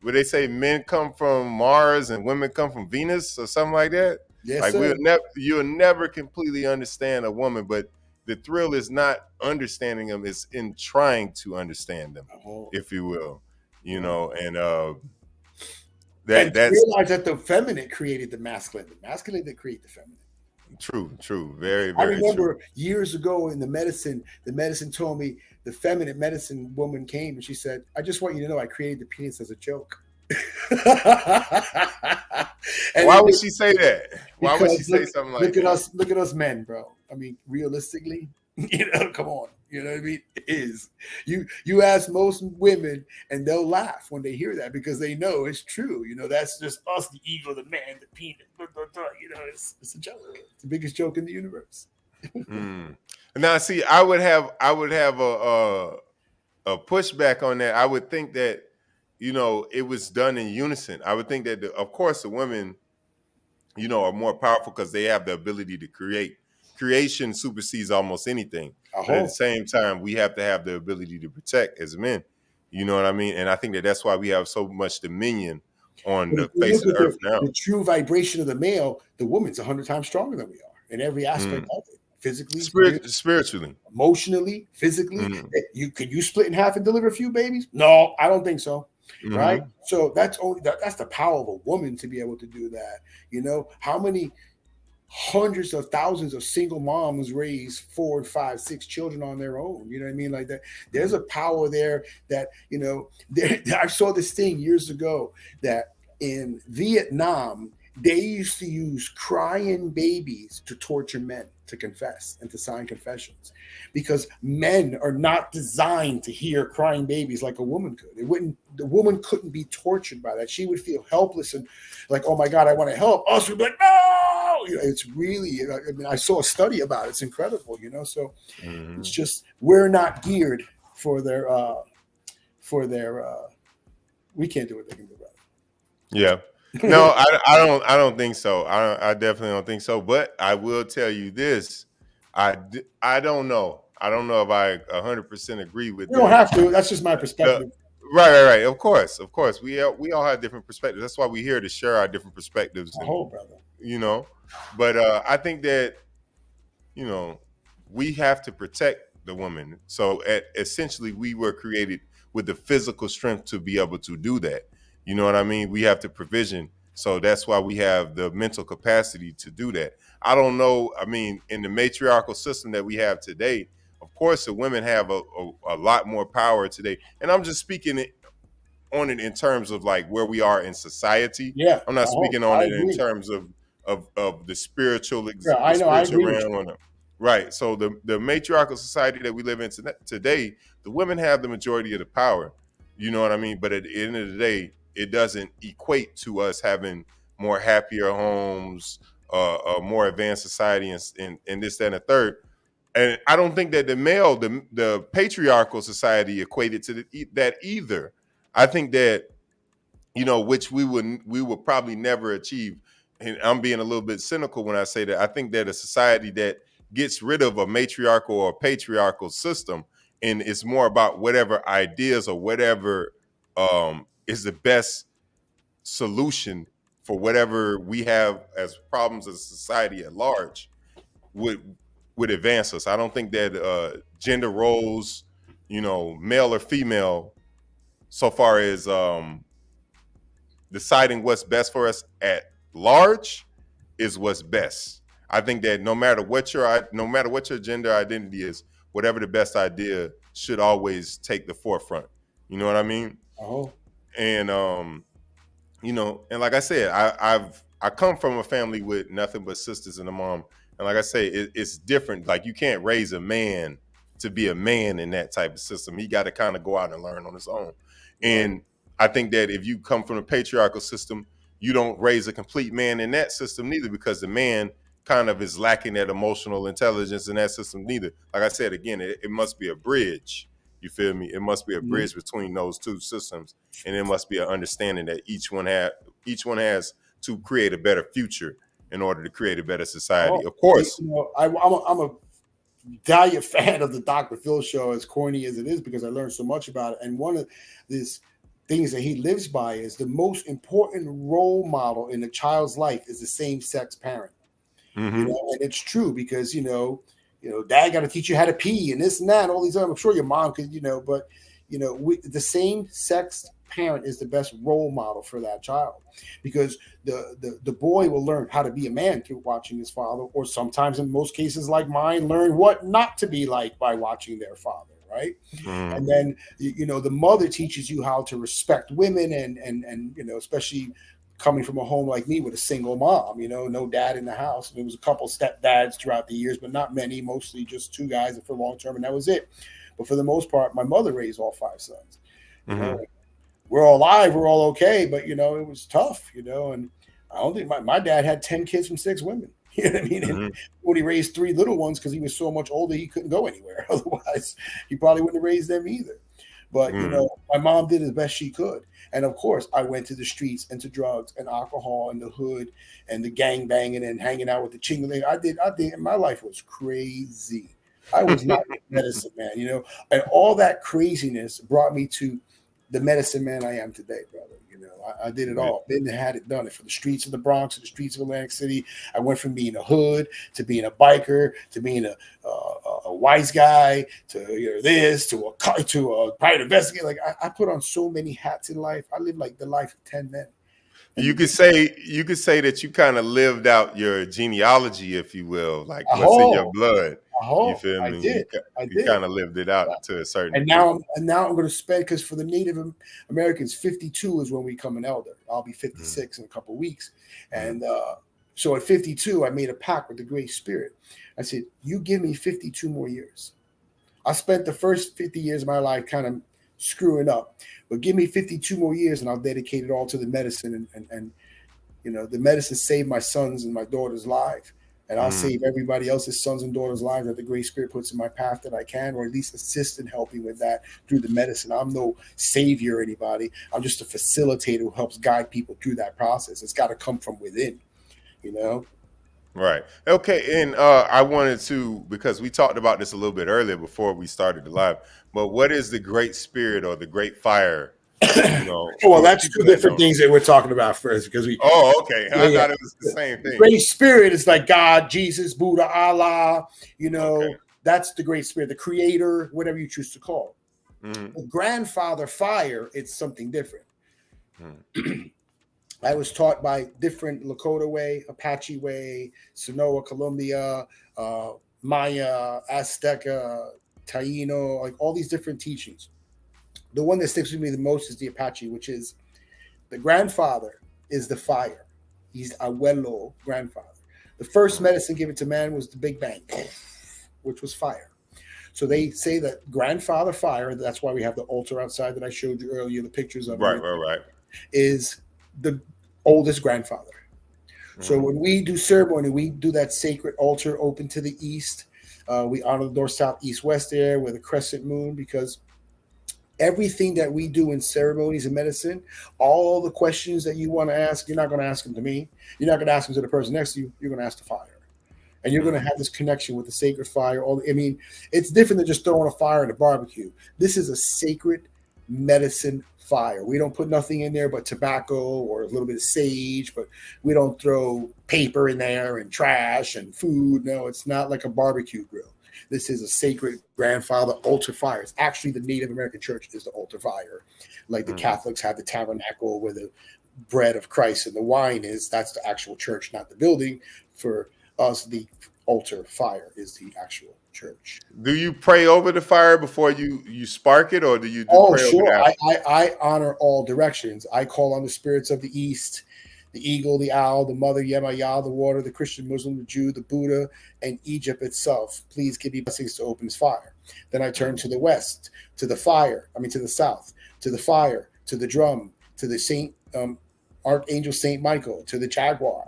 where they say men come from Mars and women come from Venus or something like that. Yes, Like sir. you'll never completely understand a woman, but the thrill is not understanding them; it's in trying to understand them, Uh-huh. if you will. Right. And And to that's realize that the feminine created the masculine that create the feminine. true, true, very, I very true. remember years ago in the medicine told me, the feminine medicine woman came and she said, "I just want you to know I created the penis as a joke." And Why it would was she say that? Why would she because say something like that? look at us men, bro. I mean, realistically, you know, come on. You know what I mean? It is. You ask most women and they'll laugh when they hear that because they know it's true. You know, that's just us, the ego, the man, the penis. You know, it's a joke. It's the biggest joke in the universe. Mm. Now, see, I would have a pushback on that. I would think that it was done in unison. I would think that, of course, the women, are more powerful because they have the ability to create. Creation supersedes almost anything. But at the Uh-huh. same time, we have to have the ability to protect as men. You know what I mean? And I think that that's why we have so much dominion on But if the you face look of at the earth now. the true vibration of the male, the woman's 100 times stronger than we are in every aspect Mm. of it. Physically, Spiritually. emotionally, physically. Mm. Could you split in half and deliver a few babies? No, I don't think so. Right. Mm-hmm. So that's the power of a woman to be able to do that. How many hundreds of thousands of single moms raise 4, 5, 6 children on their own. You know what I mean? Like that. There's a power there that, I saw this thing years ago that in Vietnam, they used to use crying babies to torture men to confess and to sign confessions because men are not designed to hear crying babies like a woman could. The woman couldn't be tortured by that. She would feel helpless and like, oh my God, I want to help. Us would be like, no. It's really, I saw a study about it. It's incredible, so it's just, we're not geared for their, we can't do what they can do about it. Yeah. No, I don't think so. I definitely don't think so. But I will tell you this: I don't know. I don't know if I 100% agree with You don't the have to. That's just my perspective. right. Of course. We all have different perspectives. That's why we're here to share our different perspectives, I and hope, brother. But I think that we have to protect the woman. So essentially, we were created with the physical strength to be able to do that. You know what I mean? We have the provision. So that's why we have the mental capacity to do that. I don't know. I mean, in the matriarchal system that we have today, of course, the women have a lot more power today. And I'm just speaking on it in terms of like where we are in society. Yeah. I'm not speaking on I it in agree. terms of the spiritual Yeah, the I know. I spiritual agree with you. realm. Right. So the matriarchal society that we live in today, the women have the majority of the power. You know what I mean? But at the end of the day, it doesn't equate to us having more happier homes, a more advanced society, and this, that, and the third. And I don't think that the patriarchal society equated to that either. I think that which we would probably never achieve. And I'm being a little bit cynical when I say that. I think that a society that gets rid of a matriarchal or patriarchal system and it's more about whatever ideas or whatever is the best solution for whatever we have as problems as a society at large would advance us. I don't think that gender roles, male or female, so far as deciding what's best for us at large is what's best. I think that no matter what your gender identity is, whatever the best idea should always take the forefront. You know what I mean? Oh. And and like I said, I come from a family with nothing but sisters and a mom. And like I say, it's different. Like you can't raise a man to be a man in that type of system. He got to kind of go out and learn on his own. And I think that if you come from a patriarchal system, you don't raise a complete man in that system neither, because the man kind of is lacking that emotional intelligence in that system neither. Like I said, again, it must be a bridge. You feel me? It must be a bridge between those two systems, and it must be an understanding that each one has to create a better future in order to create a better society. Of course, I'm a valued fan of the Dr. Phil show, as corny as it is, because I learned so much about it. And one of these things that he lives by is the most important role model in a child's life is the same-sex parent. Mm-hmm. And it's true because dad got to teach you how to pee and this and that and all these other. I'm sure your mom could, but the same-sex parent is the best role model for that child, because the boy will learn how to be a man through watching his father, or sometimes in most cases like mine, learn what not to be like by watching their father, right? Mm-hmm. And then the mother teaches you how to respect women, and especially coming from a home like me with a single mom, no dad in the house. There was a couple stepdads throughout the years, but not many, mostly just 2 guys for long term, and that was it. But for the most part, my mother raised all 5 sons. We're all alive, we're all okay, but it was tough, and I don't think my dad had 10 kids from 6 women. You know what I mean? Mm-hmm. And when he raised 3 little ones, because he was so much older, he couldn't go anywhere. Otherwise, he probably wouldn't have raised them either. But Mm. my mom did as best she could. And of course, I went to the streets and to drugs and alcohol and the hood and the gang banging and hanging out with the chingling. I did. My life was crazy. I was not a medicine man, and all that craziness brought me to the medicine man I am today, brother. I did it Yeah. all. Been there, had it done it. From the streets of the Bronx to the streets of Atlantic City, I went from being a hood to being a biker to being a wise guy to this to a private investigator. Like I put on so many hats in life. I live like the life of 10 men. You And could say that you kind of lived out your genealogy, if you will, like a what's in your whole, blood. a You whole, feel I me? did, I You did. kind of lived it Yeah. out to a certain And degree. now I'm going to spend, because for the Native Americans, 52 is when we become an elder. I'll be Mm, 56 in a couple of weeks, mm, and so at 52, I made a pact with the Great Spirit. I said, "You give me 52 more years." I spent the first 50 years of my life kind of screwing up, but give me 52 more years, and I'll dedicate it all to the medicine, and the medicine saved my sons and my daughter's life. And I'll mm. save everybody else's sons and daughters' lives that the Great Spirit puts in my path that I can, or at least assist in helping with that through the medicine. I'm no savior or anybody. I'm just a facilitator who helps guide people through that process. It's got to come from within, you know? Right. Okay. And I wanted to, because we talked about this a little bit earlier before we started the live, but what is the great spirit or the great fire? Well, For that's people two that different don't know. things that we're talking about first, because Oh, okay. yeah, I yeah. thought it was the same The thing. Great Spirit is like God, Jesus, Buddha, Allah, Okay. that's the Great Spirit, the creator, whatever you choose to call Mm-hmm. it. The grandfather fire, it's something different. I was taught by different Lakota way, Apache way, Sonoa, Columbia, uh, Maya, Azteca, Taino, like all these different teachings. The one that sticks with me the most is the Apache, which is the grandfather is the fire. He's abuelo, grandfather. The first Mm-hmm. medicine given to man was the Big Bang, which was fire. So they say that grandfather fire, that's why we have the altar outside that I showed you earlier, the pictures of, and Right, everything, right, is the oldest grandfather. So right. when we do ceremony, we do that sacred altar open to the east. We honor the north, south, east, west there with a crescent moon, because everything that we do in ceremonies and medicine, all the questions that you want to ask, you're not going to ask them to me. You're not going to ask them to the person next to you. You're going to ask the fire. And you're going to Mm, have this connection with the sacred fire. I mean, it's different than just throwing a fire in a barbecue. This is a sacred medicine fire. We don't put nothing in there but tobacco or a little bit of sage, but we don't throw paper in there and trash and food. No, it's not like a barbecue grill. This is a sacred grandfather altar fire. It's actually the Native American church is the altar fire. Like the mm. Catholics have the tabernacle where the bread of Christ and the wine is. That's the actual church, not the building. For us, the altar fire is the actual church. Do you pray over the fire before you spark it, or do you Oh, pray over it sure. after? I honor all directions. I call on the spirits of the East, the eagle, the owl, the mother, Yemayah, the water, the Christian, Muslim, the Jew, the Buddha, and Egypt itself. Please give me blessings to open this fire. Then I turn Mm, to the West, to the fire. I mean, to the South, to the fire, to the drum, to the Archangel Saint Michael, to the jaguar.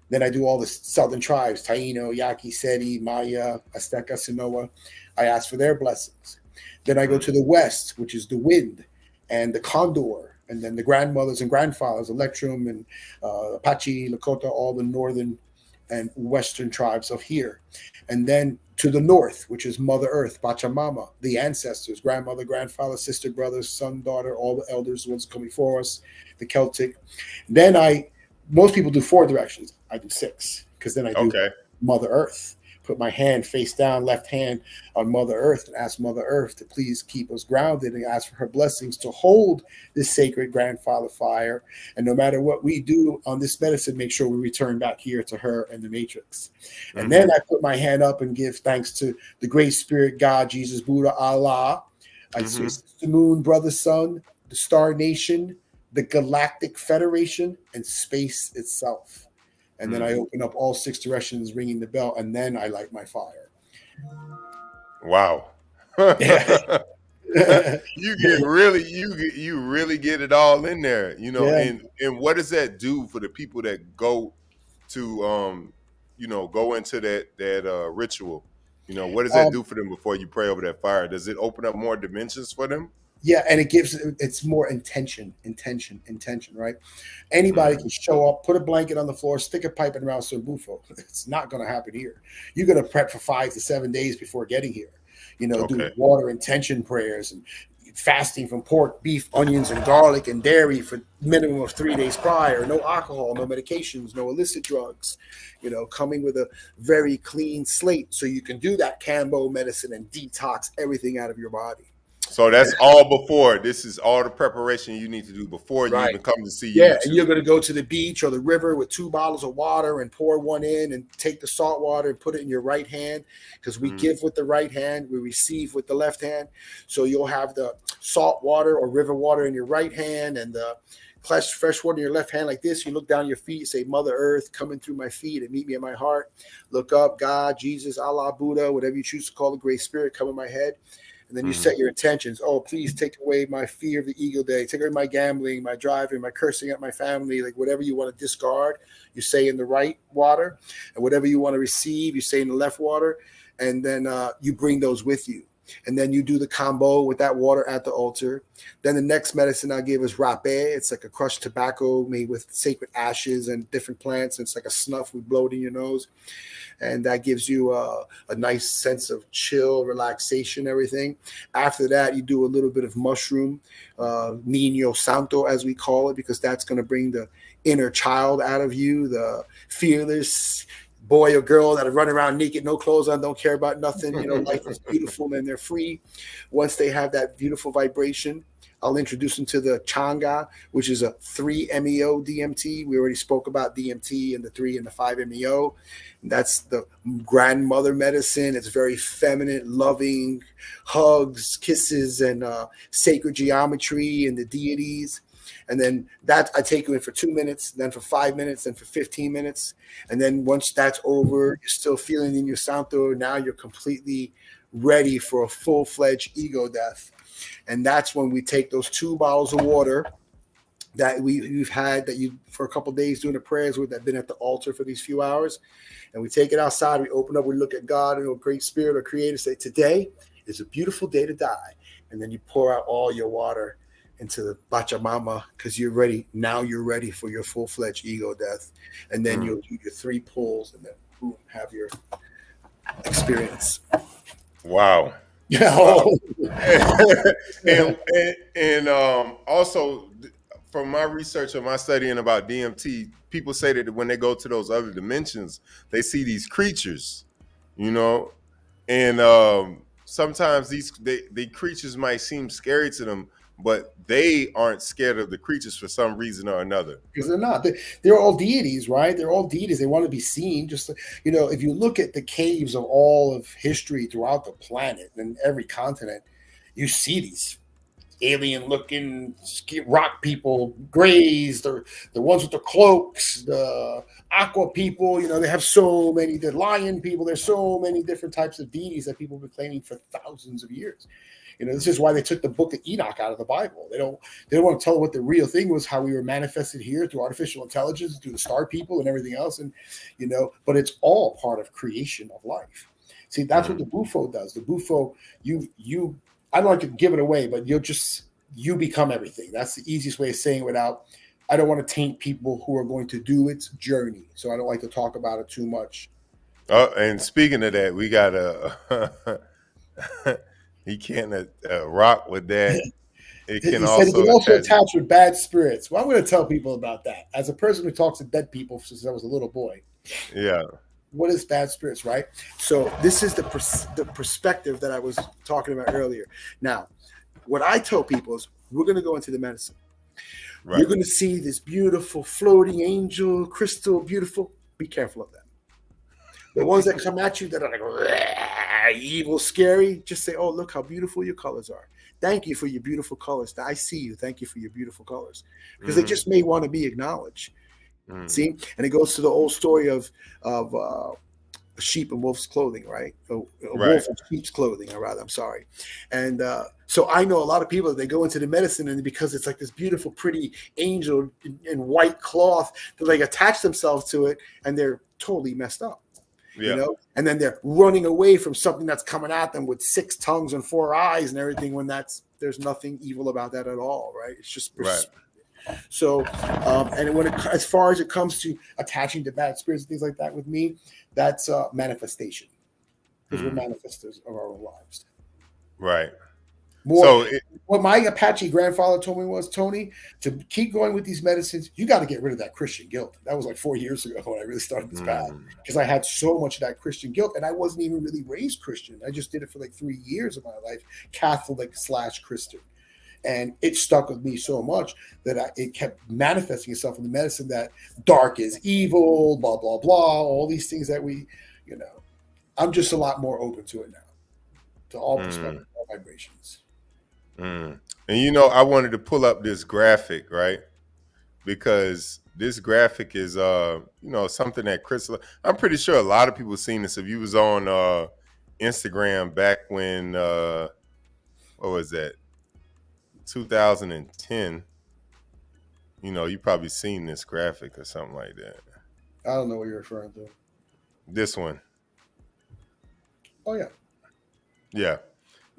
Then I do all the southern tribes: Taino, Yaqui, Seti, Maya, Azteca, Sinoa. I ask for their blessings. Then I go mm, to the west, which is the wind and the condor, and then the grandmothers and grandfathers, Electrum and Apache, Lakota, all the northern and western tribes of here. And then to the north, which is Mother Earth, Pachamama, the ancestors, grandmother, grandfather, sister, brothers, son, daughter, all the elders, the ones coming before us, the Celtic. Then most people do four directions. I do six, because then I do okay. Mother Earth. Put my hand face down, left hand on Mother Earth, and ask Mother Earth to please keep us grounded, and ask for her blessings to hold this sacred grandfather fire. And no matter what we do on this medicine, make sure we return back here to her and the matrix. And then Mm-hmm. I put my hand up and give thanks to the great spirit, God, Jesus, Buddha, Allah. I say, Mm-hmm. the moon, brother, sun, the star nation, the galactic federation, and space itself. And then I Mm. open up all six directions, ringing the bell, and then I light my fire. Wow. Yeah. You really get it all in there, Yeah. and what does that do for the people that go to go into that ritual? What does that Um, do for them before you pray over that fire? Does it open up more dimensions for them? Yeah, and it's more intention, right? Anybody Mm. can show up, put a blanket on the floor, stick a pipe in around some bufo. It's not going to happen here. You're going to prep for 5 to 7 days before getting here. Do Okay. water intention prayers and fasting from pork, beef, onions, and garlic and dairy for minimum of 3 days prior. No alcohol, no medications, no illicit drugs. Coming with a very clean slate so you can do that Cambo medicine and detox everything out of your body. So that's all before. This is all the preparation you need to do before you Right. even come to see Yeah, you and too. you're going to go to the beach or the river with 2 bottles of water and pour one in and take the salt water and put it in your right hand, because we Mm. give with the right hand, we receive with the left hand. So you'll have the salt water or river water in your right hand and the fresh water in your left hand like this. You look down your feet, say, Mother Earth, coming through my feet and meet me in my heart. Look up, God, Jesus, Allah, Buddha, whatever you choose to call the Great Spirit, come in my head. And then you Mm. set your intentions. Oh, please take away my fear of the ego day. Take away my gambling, my driving, my cursing at my family, like whatever you want to discard, you say in the right water. And whatever you want to receive, you say in the left water. And then you bring those with you. And then you do the combo with that water at the altar. Then the next medicine I give is rapé. It's like a crushed tobacco made with sacred ashes and different plants. It's like a snuff we blow it in your nose. And that gives you a nice sense of chill, relaxation, everything. After that, you do a little bit of mushroom, Nino Santo, as we call it, because that's going to bring the inner child out of you, the fearless boy or girl that are running around naked, no clothes on, don't care about nothing. Life is beautiful and they're free. Once they have that beautiful vibration, I'll introduce them to the Changa, which is a 3-MeO DMT. We already spoke about DMT and the 3 and the 5-MeO. That's the grandmother medicine. It's very feminine, loving, hugs, kisses, and sacred geometry and the deities. And then that I take you in for 2 minutes, then for 5 minutes, then for 15 minutes. And then once that's over, you're still feeling in your Santo. Now you're completely ready for a full-fledged ego death. And that's when we take those 2 bottles of water that we've had that you for a couple of days doing the prayers with, that been at the altar for these few hours, and we take it outside. We open up, we look at God and a great spirit or creator, say, today is a beautiful day to die. And then you pour out all your water into the Pachamama, because you're ready. Now you're ready for your full-fledged ego death. And then you'll do your 3 pulls and then boom, have your experience. Wow. Yeah. Wow. and also from my research and my studying about DMT, people say that when they go to those other dimensions, they see these creatures, and sometimes the creatures might seem scary to them, but they aren't scared of the creatures for some reason or another. Because they're not. They're all deities, right? They're all deities. They want to be seen. Just if you look at the caves of all of history throughout the planet and every continent, you see these alien-looking rock people, grays, the ones with the cloaks, the aqua people. They have so many. The lion people. There's so many different types of deities that people have been claiming for thousands of years. This is why they took the book of Enoch out of the Bible. They don't want to tell what the real thing was, how we were manifested here through artificial intelligence, through the star people and everything else. And, but it's all part of creation of life. See, that's what the Bufo does. The Bufo, I don't like to give it away, but you become everything. That's the easiest way of saying it without, I don't want to taint people who are going to do its journey. So I don't like to talk about it too much. Oh, and speaking of that, we got a he can't rock with that. It can He said he also can also attach. attach with bad spirits. Well, I'm going to tell people about that. As a person who talks to dead people since I was a little boy, Yeah. what is bad spirits, right? So this is the perspective that I was talking about earlier. Now, what I tell people is we're going to go into the medicine. Right. You're going to see this beautiful floating angel, crystal, beautiful. Be careful of them. The ones that come at you that are like evil, scary, just say, oh, look how beautiful your colors are. Thank you for your beautiful colors. I see you. Thank you for your beautiful colors. Because they just may want to be acknowledged. See? And it goes to the old story of a sheep in wolf's clothing, right? A wolf in sheep's clothing, or rather, I'm sorry. And so I know a lot of people, they go into the medicine, and because it's like this beautiful, pretty angel in white cloth, they like attach themselves to it, and they're totally messed up. Yeah. and then they're running away from something that's coming at them with 6 tongues and 4 eyes and everything, when there's nothing evil about that at all, right? It's just Right. so, and as far as it comes to attaching to bad spirits and things like that, with me, that's manifestation, because we're manifestors of our own lives. Right. More, what my Apache grandfather told me was, Tony, to keep going with these medicines, you got to get rid of that Christian guilt. That was like 4 years ago when I really started this path, because I had so much of that Christian guilt, and I wasn't even really raised Christian. I just did it for like 3 years of my life, Catholic/Christian. And it stuck with me so much that it kept manifesting itself in the medicine, that dark is evil, blah, blah, blah, all these things that I'm just a lot more open to it now, to all perspectives, all vibrations. And I wanted to pull up this graphic, right? Because this graphic is something that Chris, I'm pretty sure a lot of people have seen this. If you was on Instagram back when what was that, 2010, you probably seen this graphic or something like that. I don't know what you're referring to. This one. Oh yeah. Yeah.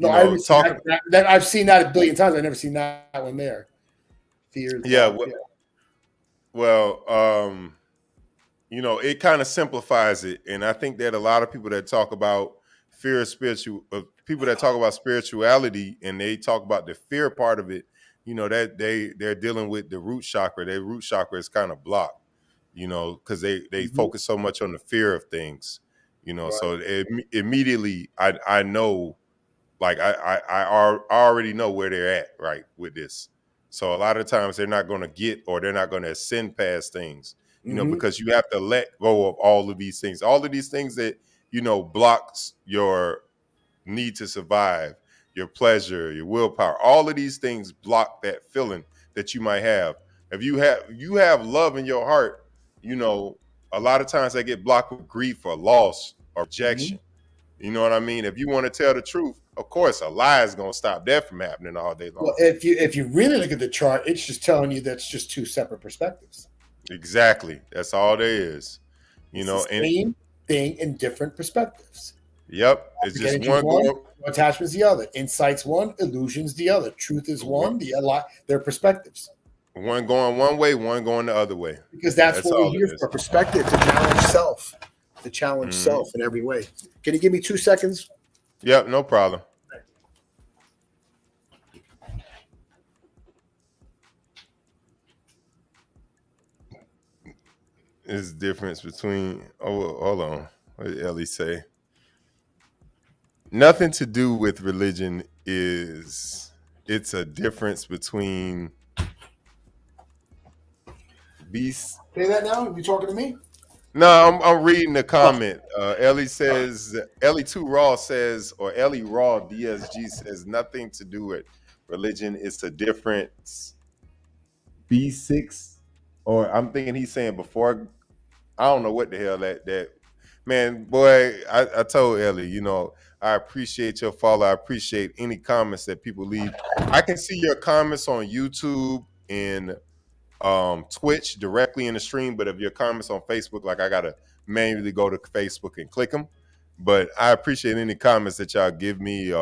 No, I've seen that a billion times. I've never seen that one there. Fear. Yeah. Well, it kind of simplifies it, and I think that a lot of people that talk about fear of people that talk about spirituality, and they talk about the fear part of it, that they're dealing with the root chakra. Their root chakra is kind of blocked, because they focus so much on the fear of things, right. So immediately I know, like I already know where they're at, right, with this. So a lot of times they're not going to get, or they're not going to ascend past things, because you have to let go of all of these things that, blocks your need to survive, your pleasure, your willpower. All of these things block that feeling that you might have. If you have love in your heart, a lot of times they get blocked with grief or loss or rejection. You know what I mean? If you want to tell the truth, of course, a lie is going to stop that from happening all day long. Well, if you really look at the chart, it's just telling you that's just 2 separate perspectives. Exactly. That's all there is. It's the same thing in different perspectives. Yep. It's just one attachment's the other. Insight's one, illusion's the other. Truth is one, they're perspectives. One going one way, one going the other way. Because that's what we're here for, perspective, to challenge self. To challenge self in every way. Can you give me 2 seconds? Yep, no problem. There's a difference between, hold on. What did Ellie say? Nothing to do with religion it's a difference between beasts. Say that now? Are you talking to me? No, I'm reading the comment. Ellie 2 Raw says, or Ellie Raw DSG says, nothing to do with religion. It's a difference. B6, or I'm thinking he's saying before. I don't know what the hell that man, boy. I told Ellie, I appreciate your follow. I appreciate any comments that people leave. I can see your comments on YouTube and Twitch directly in the stream, but if your comments on Facebook, like, I gotta manually go to Facebook and click them. But I appreciate any comments that y'all give me,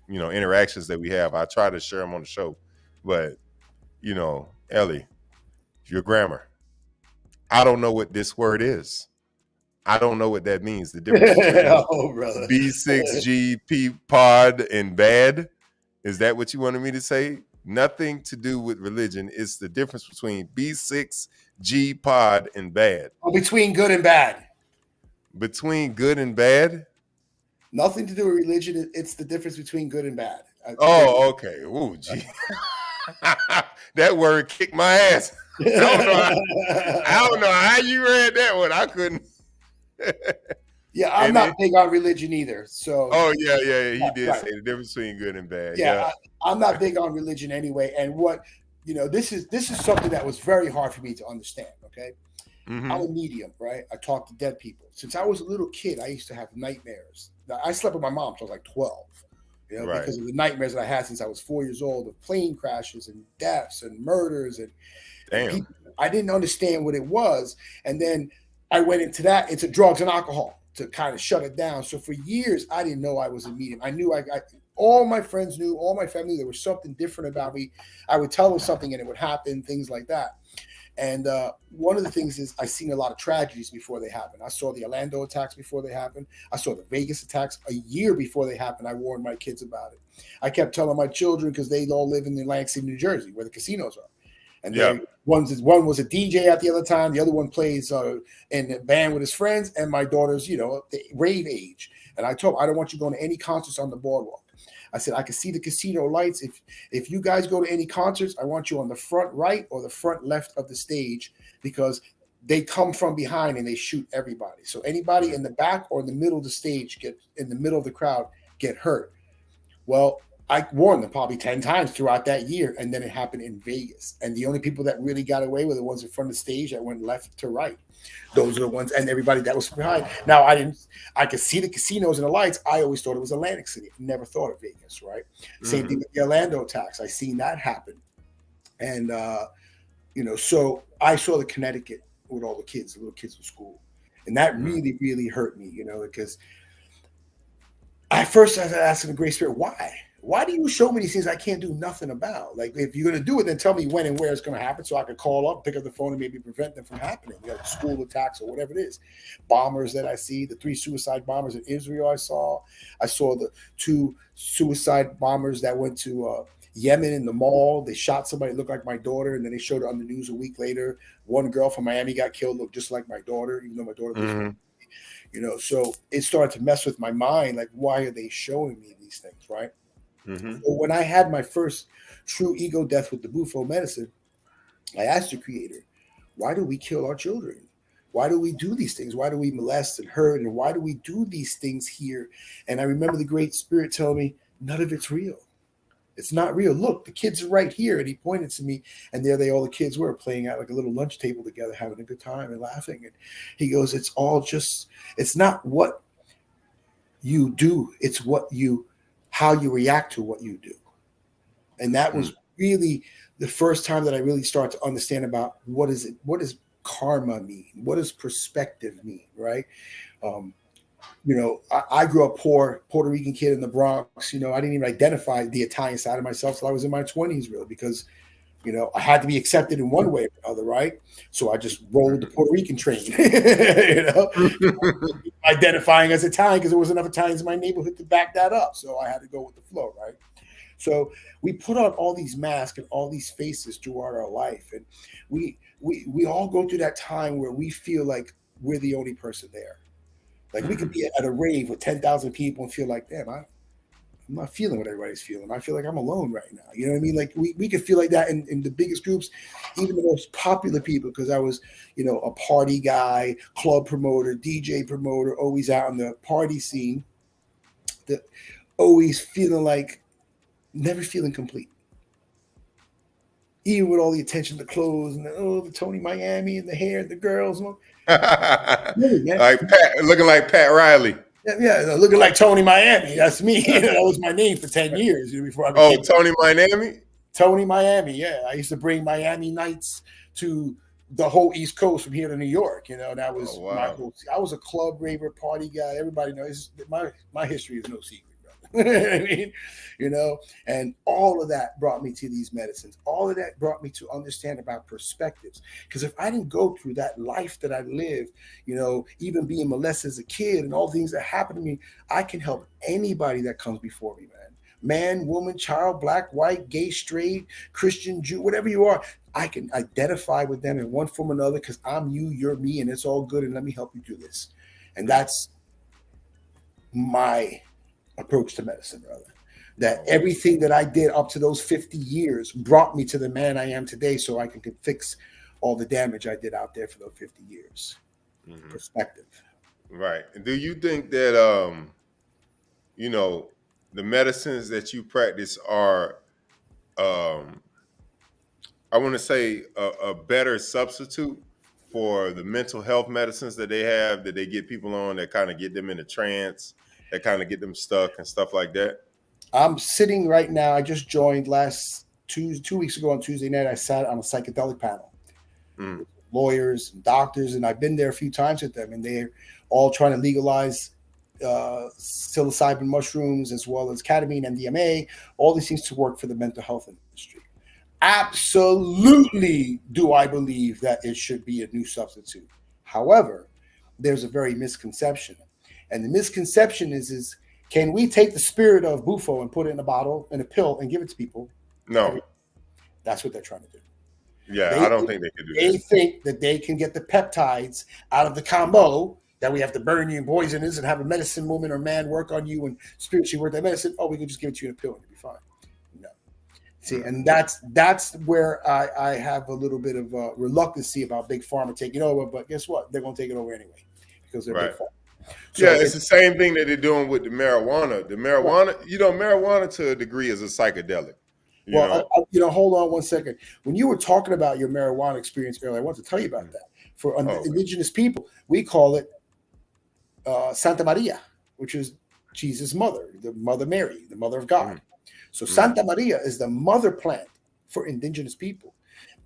interactions that we have. I try to share them on the show. But Ellie, your grammar, I don't know what this word is. I don't know what that means. The difference between B6G pod and bad. Is that what you wanted me to say? Nothing to do with religion. It's the difference between B6G pod and bad. Between good and bad. Between good and bad? Nothing to do with religion. It's the difference between good and bad. Oh, okay. Ooh, gee. That word kicked my ass. I don't know how you read that one. I couldn't. Yeah, I'm not big on religion either. So. Oh yeah. He did say the difference between good and bad. Yeah. I'm not big on religion anyway. And what this is something that was very hard for me to understand. Okay, I'm a medium, right? I talk to dead people. Since I was a little kid, I used to have nightmares. Now, I slept with my mom till I was like 12. Right. Because of the nightmares that I had since I was 4 years old, of plane crashes and deaths and murders and people. I didn't understand what it was. And then I went into drugs and alcohol to kind of shut it down. So for years, I didn't know I was a medium. I knew all my friends knew, all my family, there was something different about me. I would tell them something and it would happen, things like that. And one of the things is I seen a lot of tragedies before they happened. I saw the Orlando attacks before they happened. I saw the Vegas attacks a year before they happened. I warned my kids about it. I kept telling my children because they all live in Atlantic City, New Jersey, where the casinos are. And Yeah. they one was a DJ at the other time. The other one plays in a band with his friends. And my daughter's, the rave age. And I told them, I don't want you going to any concerts on the boardwalk. I said, I can see the casino lights. If you guys go to any concerts, I want you on the front right or the front left of the stage because they come from behind and they shoot everybody. So anybody in the back or in the middle of the stage in the middle of the crowd get hurt. Well, I warned them probably 10 times throughout that year, and then it happened in Vegas. And the only people that really got away were the ones in front of the stage that went left to right. Those are the ones, and everybody that was behind. Now, I could see the casinos and the lights. I always thought it was Atlantic City. Never thought of Vegas, right? Same thing with the Orlando attacks. I seen that happen. And, so I saw the Connecticut with all the little kids in school. And that really, really hurt me, because at first I was asking the Great Spirit, why? Why do you show me these things I can't do nothing about? Like, if you're going to do it, then tell me when and where it's going to happen so I could call up, pick up the phone, and maybe prevent them from happening. School attacks or whatever it is. Bombers that I see, the 3 suicide bombers in Israel I saw the 2 suicide bombers that went to Yemen in the mall. They shot somebody that looked like my daughter, and then they showed it on the news a week later. One girl from Miami got killed, looked just like my daughter, even though my daughter was so it started to mess with my mind. Like, why are they showing me these things, right? So when I had my first true ego death with the Buffo medicine, I asked the Creator, why do we kill our children? Why do we do these things? Why do we molest and hurt? And why do we do these things here? And I remember the Great Spirit telling me, none of it's real. It's not real. Look, the kids are right here. And he pointed to me, and there all the kids were playing at like a little lunch table together, having a good time and laughing. And he goes, it's not what you do. It's how you react to what you do. And that was really the first time that I really started to understand about what does karma mean? What does perspective mean, right? I grew up poor Puerto Rican kid in the Bronx. I didn't even identify the Italian side of myself till I was in my 20s, really, because I had to be accepted in one way or another, right? So I just rolled the Puerto Rican train, identifying as Italian because there was enough Italians in my neighborhood to back that up. So I had to go with the flow, right? So we put on all these masks and all these faces throughout our life, and we all go through that time where we feel like we're the only person there. Like, we could be at a rave with 10,000 people and feel like, damn, I'm not feeling what everybody's feeling. I feel like I'm alone right now. You know what I mean? Like, we could feel like that in the biggest groups, even the most popular people, because I was, a party guy, club promoter, DJ promoter, always out on the party scene, always feeling like, never feeling complete. Even with all the attention to clothes and the Tony Miami and the hair and the girls. Like looking like Pat Riley. Yeah, looking like Tony Miami. That's me. That was my name for 10 years before I became Tony Miami? Tony Miami, yeah. I used to bring Miami nights to the whole East Coast from here to New York. That was my whole. I was a club raver, party guy. Everybody knows my history is no secret. I mean, and all of that brought me to these medicines. All of that brought me to understand about perspectives. Because if I didn't go through that life that I lived, even being molested as a kid and all the things that happened to me, I can help anybody that comes before me, man, woman, child, black, white, gay, straight, Christian, Jew, whatever you are. I can identify with them in one form or another because I'm you, you're me, and it's all good. And let me help you do this. And that's my approach to medicine, brother. That everything that I did up to those 50 years brought me to the man I am today, so I can fix all the damage I did out there for those 50 years. Perspective. Right. And do you think that the medicines that you practice are I want to say a better substitute for the mental health medicines that they have, that they get people on, that kind of get them in a trance, that kind of get them stuck and stuff like that? I'm sitting right now. I just joined last two weeks ago on Tuesday night. I sat on a psychedelic panel. lawyers and doctors, and I've been there a few times with them, and they're all trying to legalize psilocybin mushrooms as well as ketamine, MDMA, all these things to work for the mental health industry. Absolutely, do I believe that it should be a new substitute. However, there's a very misconception, and the misconception is can we take the spirit of Bufo and put it in a bottle in a pill and give it to people? No. That's what they're trying to do. Yeah, I don't think they could do that. They think that they can get the peptides out of the combo, that we have to burn you and poison this and have a medicine woman or man work on you and spiritually work that medicine. Oh, we can just give it to you in a pill and you'll be fine. No. See, and that's where I have a little bit of reluctancy about Big Pharma taking over, but guess what? They're going to take it over anyway because they're Big Pharma. So yeah, it's the same thing that they're doing with the marijuana. The marijuana, marijuana to a degree is a psychedelic. Hold on one second. When you were talking about your marijuana experience earlier, I want to tell you about that. For indigenous people, we call it Santa Maria, which is Jesus' mother, the Mother Mary, the Mother of God. So Santa Maria is the mother plant for indigenous people.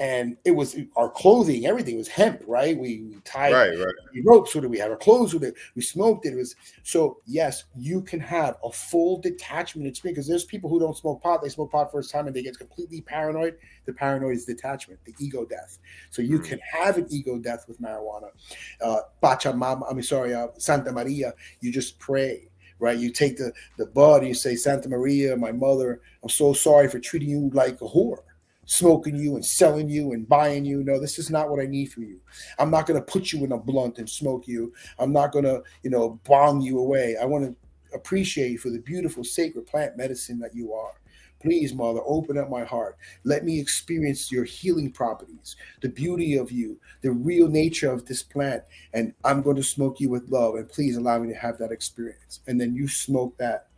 And it was our clothing, everything was hemp, right? We tied ropes with it. We had our clothes with it. We smoked it. It was so yes, you can have a full detachment experience because there's people who don't smoke pot. They smoke pot first time and they get completely paranoid. The paranoid is detachment, the ego death. So you can have an ego death with marijuana. Santa Maria. You just pray. Right, you take the bud, you say, Santa Maria, my mother, I'm so sorry for treating you like a whore, smoking you and selling you and buying you. No, this is not what I need from you. I'm not going to put you in a blunt and smoke you. I'm not going to, bong you away. I want to appreciate you for the beautiful sacred plant medicine that you are. Please, Mother, open up my heart. Let me experience your healing properties, the beauty of you, the real nature of this plant. And I'm going to smoke you with love. And please allow me to have that experience. And then you smoke that.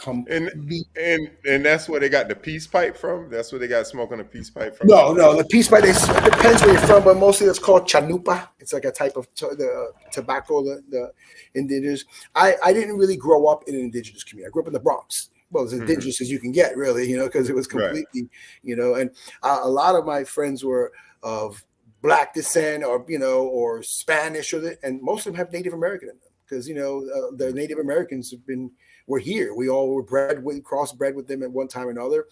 And that's where they got the peace pipe from? That's where they got smoking a peace pipe from? No, the peace pipe, it depends where you're from, but mostly that's called chanupa. It's like a type of the tobacco, the indigenous. I didn't really grow up in an indigenous community. I grew up in the Bronx. Well, as indigenous as you can get, really, because it was completely, and a lot of my friends were of Black descent or Spanish, and most of them have Native American in them because, the Native Americans were here. We all were crossbred with them at one time or another.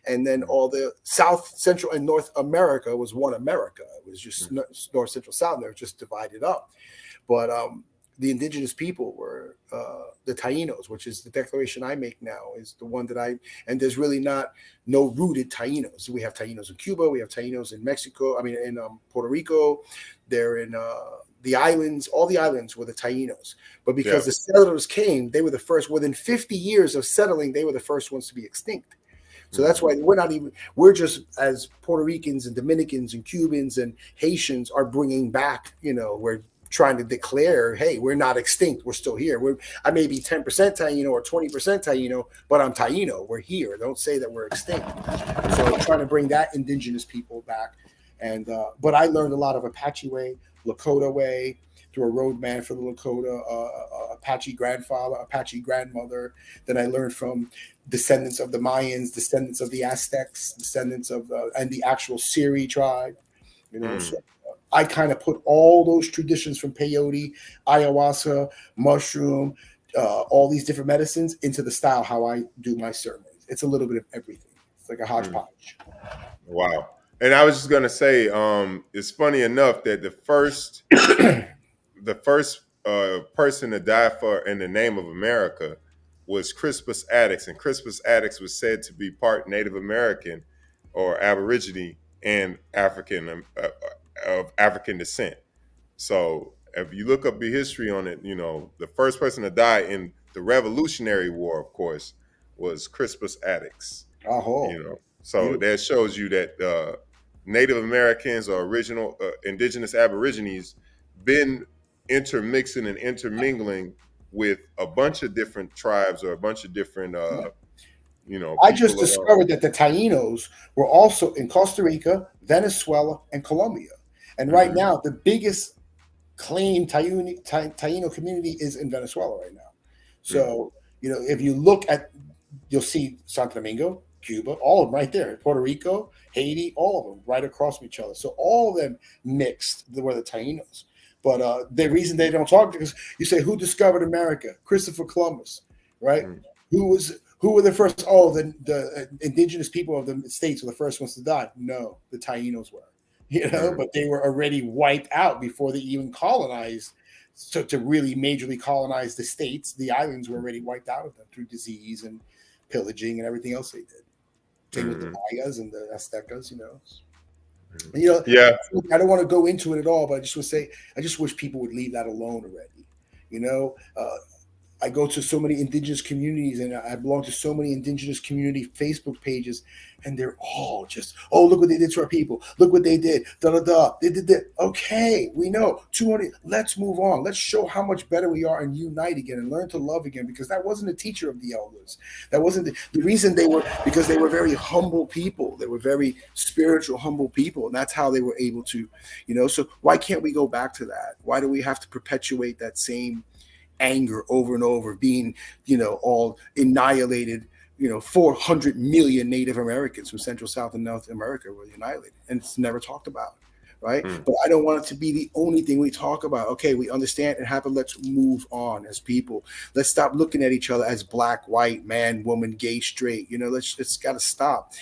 And then all the South, Central, and North America was one America. It was just North, Central, South. They were just divided up. But the indigenous people were the Tainos, which is the declaration I make now, is the one that and there's really no rooted Tainos. We have Tainos in Cuba, we have Tainos in Mexico, in Puerto Rico, they're in the islands, all the islands were the Tainos. But because the settlers came, they were the first, within 50 years of settling, they were the first ones to be extinct. So that's why we're just, as Puerto Ricans and Dominicans and Cubans and Haitians are bringing back, we're trying to declare, hey, we're not extinct. We're still here. I may be 10% Taino or 20% Taino, but I'm Taino. We're here. Don't say that we're extinct. So I'm trying to bring that indigenous people back. And but I learned a lot of Apache way, Lakota way, through a roadman for the Lakota, Apache grandfather, Apache grandmother. Then I learned from descendants of the Mayans, descendants of the Aztecs, descendants of and the actual Seri tribe. So I kind of put all those traditions from peyote, ayahuasca, mushroom, all these different medicines into the style how I do my ceremonies. It's a little bit of everything. It's like a hodgepodge. Wow. And I was just gonna say, it's funny enough that the first person to die in the name of America was Crispus Attucks, and Crispus Attucks was said to be part Native American or Aborigine and African of African descent. So if you look up the history on it, the first person to die in the Revolutionary War, of course, was Crispus Attucks. So that shows you that Native Americans or original indigenous Aborigines been intermixing and intermingling with a bunch of different tribes or a bunch of different I just discovered that the Tainos were also in Costa Rica, Venezuela, and Colombia. And right now, the biggest claimed Taino community is in Venezuela right now. So, if you look at, you'll see Santo Domingo, Cuba, all of them right there. Puerto Rico, Haiti, all of them right across from each other. So all of them mixed were the Tainos. But the reason they don't talk because you say who discovered America? Christopher Columbus, right? Mm. Who were the first? Oh, the indigenous people of the states were the first ones to die. No, the Tainos were, but they were already wiped out before they even colonized. So to really majorly colonize the states, the islands were already wiped out of them through disease and pillaging and everything else they did. Same with the Mayas and the Aztecas, Yeah. I don't want to go into it at all, but I just would say I just wish people would leave that alone already. I go to so many indigenous communities and I belong to so many indigenous community Facebook pages, and they're all just, oh, look what they did to our people. Look what they did. Da da da. They did that. Okay, we know. 200. Let's move on. Let's show how much better we are and unite again and learn to love again, because that wasn't a teacher of the elders. That wasn't the reason they were, because they were very humble people. They were very spiritual, humble people, and that's how they were able to, So why can't we go back to that? Why do we have to perpetuate that same anger over and over, being, all annihilated? 400 million Native Americans from Central, South, and North America were annihilated, and it's never talked about, right? But I don't want it to be the only thing we talk about. Okay, we understand it happened. Let's move on as people. Let's stop looking at each other as black, white, man, woman, gay, straight. It's got to stop.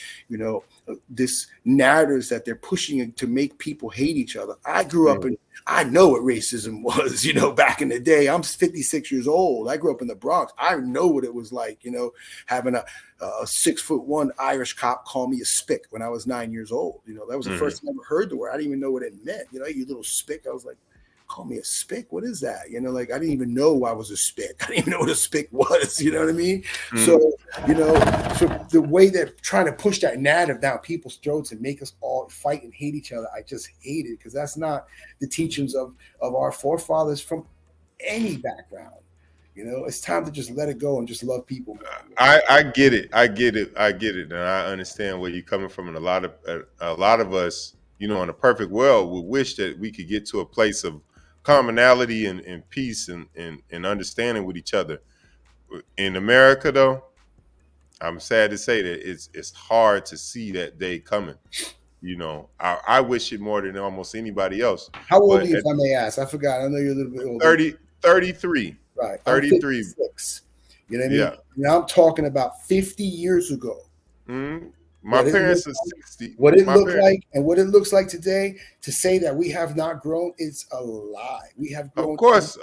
This narratives that they're pushing to make people hate each other. I grew up in, I know what racism was, back in the day. I'm 56 years old. I grew up in the Bronx. I know what it was like, having a 6'1" Irish cop call me a spick when I was 9 years old. That was the first time I ever heard the word. I didn't even know what it meant. You little spick. I was like, call me a spick? What is that? I didn't even know I was a spick. I didn't even know what a spick was. You know what I mean? So, so the way they're trying to push that narrative down people's throats and make us all fight and hate each other, I just hate it, because that's not the teachings of our forefathers from any background. It's time to just let it go and just love people. I get it. And I understand where you're coming from. And a lot of us, in a perfect world, would wish that we could get to a place of commonality and peace and understanding with each other. In America, though, I'm sad to say that it's hard to see that day coming. I wish it more than almost anybody else. How old are you, if I may ask? I forgot. I know you're a little bit older. 33. Right. 33. 56. You know what I mean? Yeah. Now I'm talking about 50 years ago. Mm-hmm. My parents are 60. What it looked like and what it looks like today, to say that we have not grown, is a lie. We have grown. Of course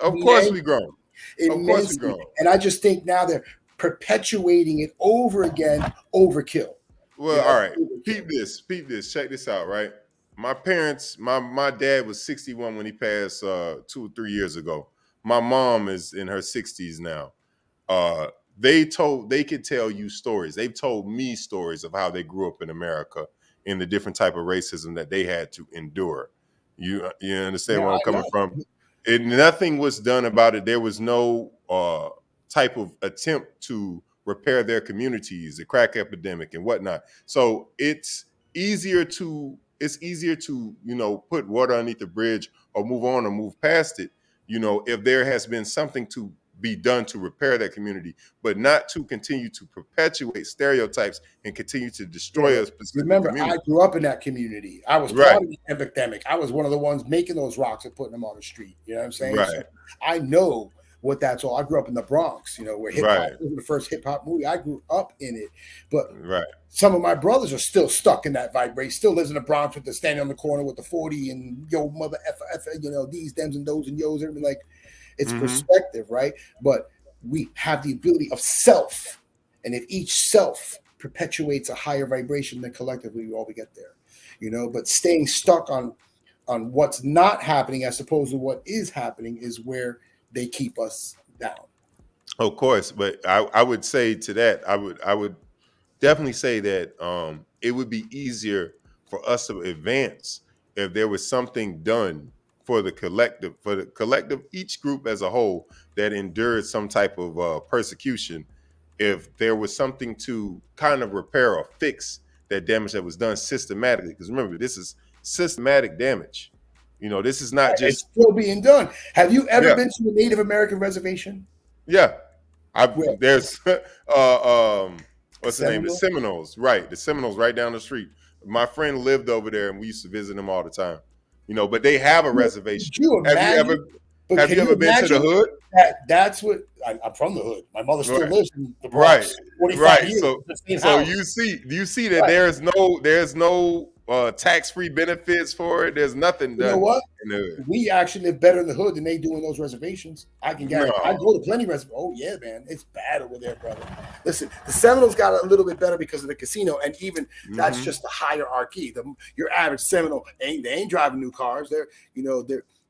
we've grown. Of course we've grown. And I just think now they're perpetuating it over again, overkill. Well, all right. Peep this. Check this out, right? My parents, my dad was 61 when he passed 2 or 3 years ago. My mom is in her 60s now. They could tell you stories. They've told me stories of how they grew up in America and the different type of racism that they had to endure. You understand where I'm coming from? Nothing was done about it. There was no type of attempt to repair their communities, the crack epidemic and whatnot. So it's easier to put water underneath the bridge or move on or move past it. If there has been something to be done to repair that community, but not to continue to perpetuate stereotypes and continue to destroy us. Remember, community. I grew up in that community. I was part of the epidemic. I was one of the ones making those rocks and putting them on the street. You know what I'm saying? Right. So I know what that's all. I grew up in the Bronx, where hip hop was the first hip hop movie. I grew up in it, but some of my brothers are still stuck in that vibration. Still lives in the Bronx with the standing on the corner with the 40 and yo mother f, these dems and those and yos. Everything like. It's perspective, right? But we have the ability of self. And if each self perpetuates a higher vibration, then collectively we all get there. But staying stuck on what's not happening as opposed to what is happening is where they keep us down. Of course. But I would say to that, I would definitely say that it would be easier for us to advance if there was something done for the collective, each group as a whole that endured some type of persecution. If there was something to kind of repair or fix that damage that was done systematically, because remember, this is systematic damage. This is not just it's still being done. Have you ever been to a Native American reservation? Yeah, there's what's the name? The Seminoles, right? The Seminoles, right down the street. My friend lived over there, and we used to visit them all the time. But they have a reservation. Could you Have you imagine? ever But have can you you ever been to the imagine hood? that's what I'm from the hood. My mother still Right, lives in the right, Bronx, 45 right. years, So the same so house. you see that Right. there's no tax-free benefits for it. There's nothing You know done what? in the hood. We actually live better in the hood than they do in those reservations. I can guarantee. I No. go to plenty of reservations. Oh yeah, man, it's bad over there, brother. Listen, the Seminoles got a little bit better because of the casino, and even that's just the hierarchy. Your average Seminole ain't driving new cars.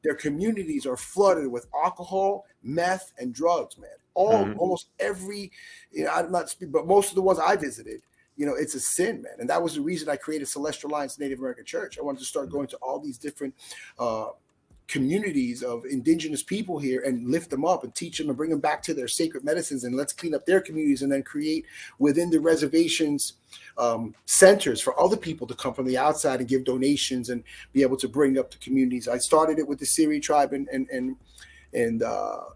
Their communities are flooded with alcohol, meth, and drugs, man. Almost every, I'm not speaking, but most of the ones I visited, it's a sin, man. And that was the reason I created Celestial Alliance Native American Church. I wanted to start going to all these different communities of indigenous people here and lift them up and teach them and bring them back to their sacred medicines, and let's clean up their communities and then create within the reservations centers for other people to come from the outside and give donations and be able to bring up the communities. I started it with the Siri tribe and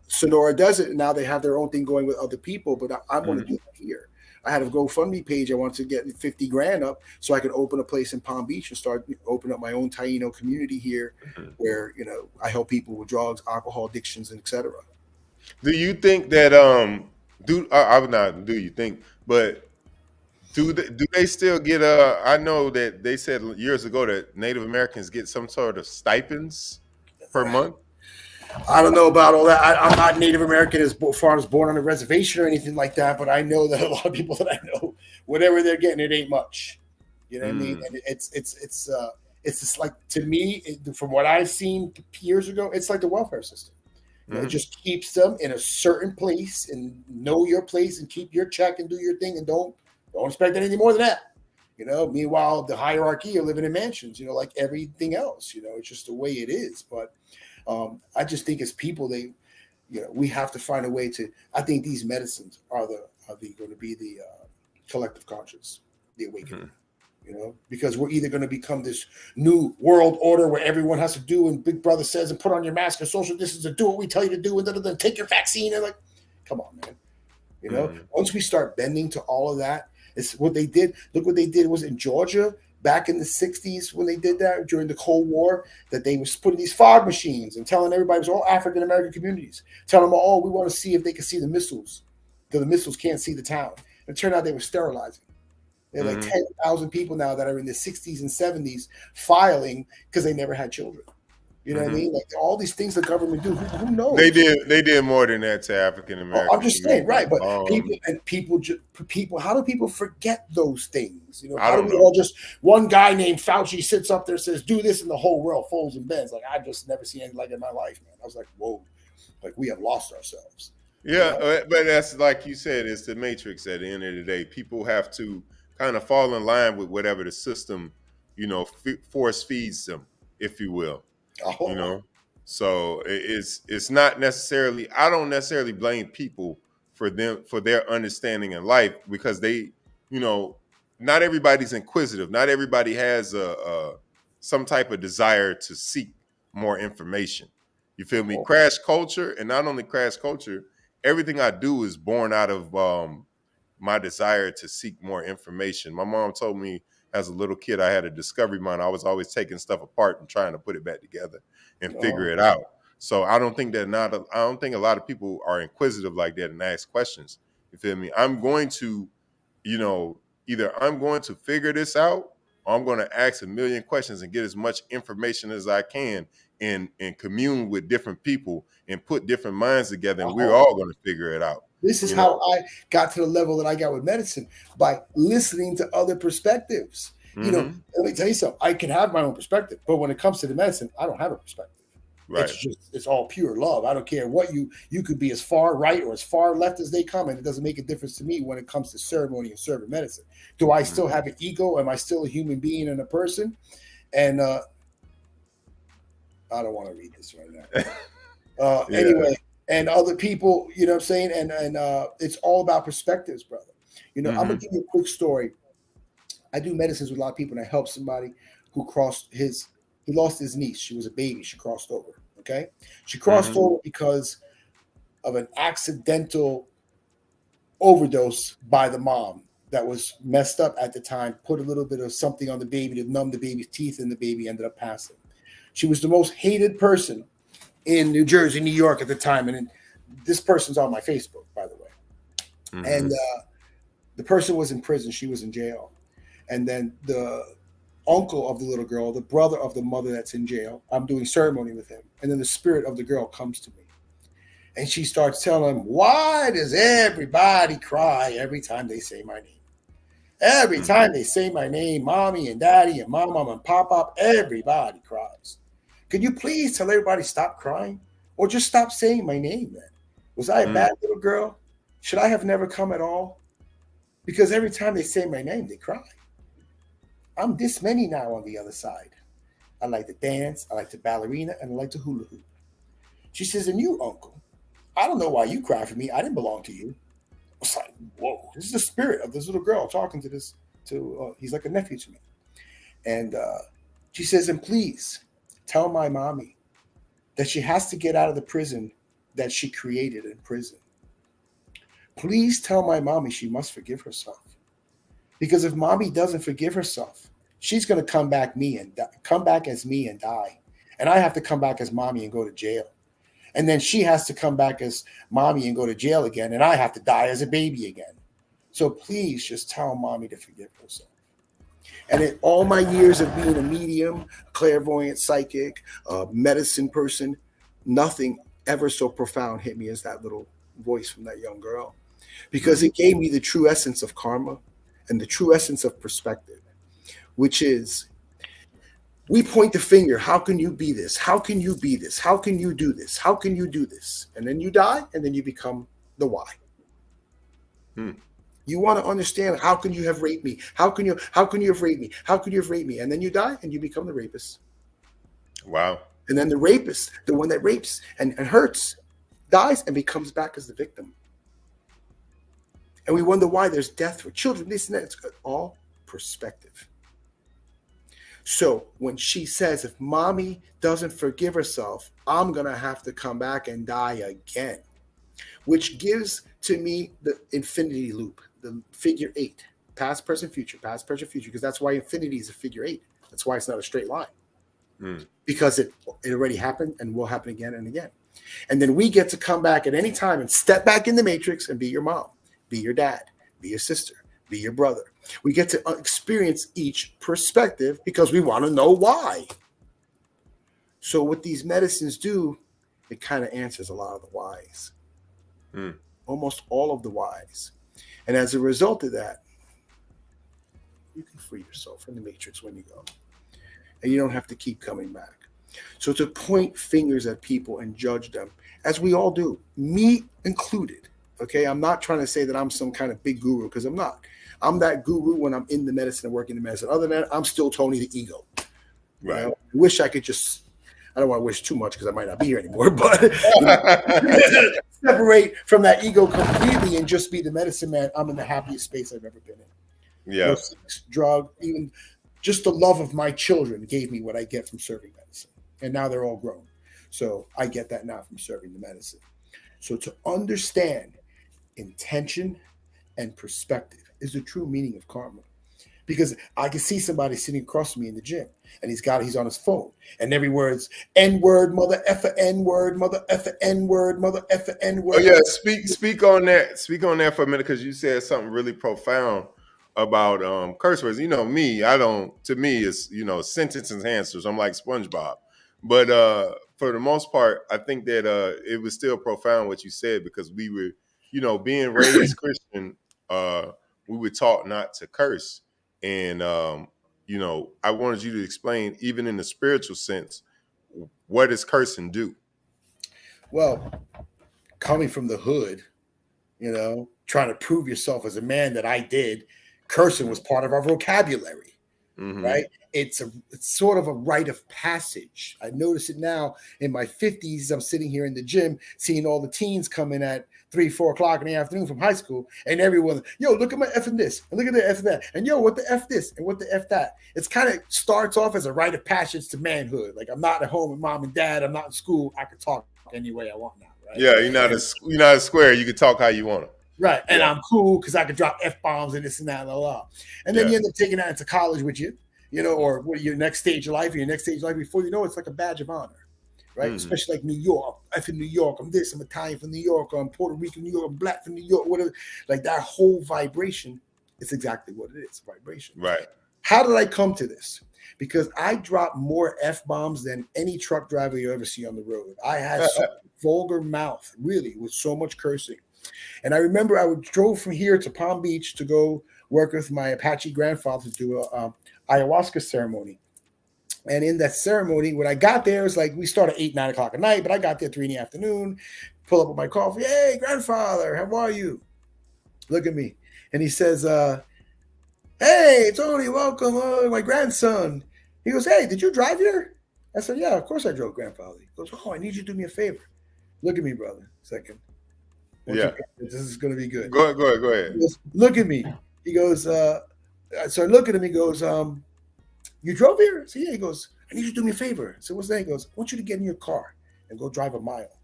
Sonora does it, and now they have their own thing going with other people, but I want to do it here. I had a GoFundMe page. I wanted to get 50 grand up so I could open a place in Palm Beach and start open up my own Taino community here, where I help people with drugs, alcohol addictions, and etc. Do you think that I would not do you think, but do they still get I know that they said years ago that Native Americans get some sort of stipends per month. I don't know about all that. I'm not Native American as far as born on a reservation or anything like that, but I know that a lot of people that I know, whatever they're getting, it ain't much. You know what I mean? And it's just like, to me, from what I've seen years ago, it's like the welfare system. It just keeps them in a certain place and know your place and keep your check and do your thing and don't expect anything more than that. Meanwhile, the hierarchy are living in mansions, like everything else. It's just the way it is. But I just think as people, we have to find a way to. I think these medicines are going to be the collective conscious, the awakening. Because we're either going to become this new world order where everyone has to do and Big Brother says and put on your mask and social distance and do what we tell you to do and then take your vaccine and like, come on, man. Once we start bending to all of that, it's what they did. Look what they did was in Georgia back in the 60s when they did that during the Cold War, that they was putting these fog machines and telling everybody, it was all African American communities, telling them, we want to see if they can see the missiles, because the missiles can't see the town. And it turned out they were sterilizing. There are like 10,000 people now that are in the 60s and 70s filing because they never had children. You know what I mean? Like all these things the government do. Who knows? They did more than that to African Americans. I'm just saying, right? But people. How do people forget those things? How do we all just one guy named Fauci sits up there says do this and the whole world folds and bends? Like I just never seen anything like it in my life, man. I was like, whoa, like we have lost ourselves. Yeah, but that's like you said, it's the matrix. At the end of the day, people have to kind of fall in line with whatever the system, force feeds them, if you will. So it's not necessarily. I don't necessarily blame people for their understanding in life, because they, not everybody's inquisitive. Not everybody has some type of desire to seek more information. You feel me? Crash culture, and not only crash culture. Everything I do is born out of my desire to seek more information. My mom told me as a little kid I had a discovery mind. I was always taking stuff apart and trying to put it back together and figure it out. So I don't think a lot of people are inquisitive like that and ask questions. You feel me? I'm going to, either I'm going to figure this out, or I'm going to ask a million questions and get as much information as I can and commune with different people and put different minds together, and we're all going to figure it out. This is how I got to the level that I got with medicine, by listening to other perspectives. Let me tell you something. I can have my own perspective, but when it comes to the medicine, I don't have a perspective. Right. It's all pure love. I don't care what you could be as far right or as far left as they come, and it doesn't make a difference to me when it comes to ceremony and serving medicine. Do I still have an ego? Am I still a human being and a person? And I don't want to read this right now. Anyway, and other people, you know what I'm saying? And it's all about perspectives, brother. I'm going to give you a quick story. I do medicines with a lot of people, and I help somebody who he lost his niece. She was a baby. She crossed over. Okay. She crossed over because of an accidental overdose by the mom. that was messed up at the time, put a little bit of something on the baby to numb the baby's teeth, and the baby ended up passing. She was the most hated person in New Jersey, New York at the time. And this person's on my Facebook, by the way. And the person was in prison. She was in jail. And then the uncle of the little girl, the brother of the mother that's in jail, I'm doing ceremony with him. And then the spirit of the girl comes to me. And she starts telling him, why does everybody cry every time they say my name? Every time they say my name, mommy and daddy and mom and pop, everybody cries. Could you please tell everybody stop crying? Or just stop saying my name then? Was I a bad little girl? Should I have never come at all? Because every time they say my name, they cry. I'm this many now on the other side. I like to dance, I like to ballerina, and I like to hula hoop. She says, and you, uncle, I don't know why you cry for me. I didn't belong to you. I was like, whoa, this is the spirit of this little girl talking to this, he's like a nephew to me. And she says, and please tell my mommy that she has to get out of the prison that she created in prison. Please tell my mommy she must forgive herself. Because if mommy doesn't forgive herself, she's going to come back as me and die. And I have to come back as mommy and go to jail. And then she has to come back as mommy and go to jail again. And I have to die as a baby again. So please just tell mommy to forgive herself. And in all my years of being a medium, clairvoyant, psychic, medicine person, nothing ever so profound hit me as that little voice from that young girl. Because it gave me the true essence of karma and the true essence of perspective, which is we point the finger. How can you be this? How can you be this? How can you do this? How can you do this? And then you die, and then you become the why. You want to understand, how can you have raped me? How can you have raped me? How can you have raped me? And then you die, and you become the rapist. Wow. And then the rapist, the one that rapes and hurts, dies and becomes back as the victim. And we wonder why there's death for children, this and that. It's all perspective. So when she says, if mommy doesn't forgive herself, I'm going to have to come back and die again, which gives to me the infinity loop, the figure 8, past, present, future, because that's why infinity is a figure 8. That's why it's not a straight line. Because it already happened and will happen again and again. And then we get to come back at any time and step back in the matrix and be your mom, be your dad, be your sister, be your brother. We get to experience each perspective because we want to know why. So what these medicines do, it kind of answers a lot of the whys. Almost all of the whys. And as a result of that, you can free yourself from the matrix when you go. And you don't have to keep coming back. So to point fingers at people and judge them, as we all do, me included. Okay, I'm not trying to say that I'm some kind of big guru, because I'm not. I'm that guru when I'm in the medicine and working the medicine. Other than that, I'm still Tony the ego. Right. I wish I could just, I don't want to wish too much because I might not be here anymore, but separate from that ego completely and just be the medicine man. I'm in the happiest space I've ever been in. Yeah. No sex, drug, even just the love of my children gave me what I get from serving medicine. And now they're all grown. So I get that now from serving the medicine. So to understand intention and perspective is the true meaning of karma. Because I can see somebody sitting across from me in the gym and he's on his phone and every word's N-word, mother effer N-word, mother effer N-word, mother effer N-word. Oh yeah, speak on that. Speak on that for a minute, because you said something really profound about curse words. You know me, to me it's, sentence enhancers. I'm like SpongeBob. But for the most part, I think that it was still profound what you said, because we were, being raised Christian, we were taught not to curse. And, I wanted you to explain, even in the spiritual sense, what does cursing do? Well, coming from the hood, trying to prove yourself as a man that I did, cursing was part of our vocabulary. Right? It's sort of a rite of passage. I notice it now in my 50s. I'm sitting here in the gym, seeing all the teens come in at 3-4 o'clock in the afternoon from high school, and everyone, yo, look at my F in this, and look at the F that, and yo, what the F this, and what the F that. It's kind of starts off as a rite of passage to manhood. Like, I'm not at home with mom and dad. I'm not in school. I can talk any way I want now. Right? Yeah, you're not a square. You can talk how you want to. Right. And Yeah. I'm cool because I could drop F-bombs and this and that, blah, blah. And then Yeah. you end up taking that into college with you, or what your next stage of life, before you know it's like a badge of honor. Right? Mm-hmm. Especially like New York. I'm from New York. I'm this. I'm Italian from New York. Or I'm Puerto Rican, New York. I'm black from New York. Whatever. Like that whole vibration, it's exactly what it is. Vibration. Right. How did I come to this? Because I dropped more F-bombs than any truck driver you ever see on the road. I had so vulgar mouth, really, with so much cursing. And I remember I drove from here to Palm Beach to go work with my Apache grandfather to do a ayahuasca ceremony. And in that ceremony, when I got there, it was like we started 8, 9 o'clock at night, but I got there 3 in the afternoon, pull up with my coffee. Hey, grandfather, how are you? Look at me. And he says, hey, Tony, welcome, my grandson. He goes, hey, did you drive here? I said, yeah, of course I drove, grandfather. He goes, oh, I need you to do me a favor. Look at me, brother. Second. Yeah. This is going to be good. Go ahead. He goes, look at me. He goes, so I look at him. He goes, you drove here? I said, yeah. He goes, I need you to do me a favor. So what's that? He goes, I want you to get in your car and go drive a mile.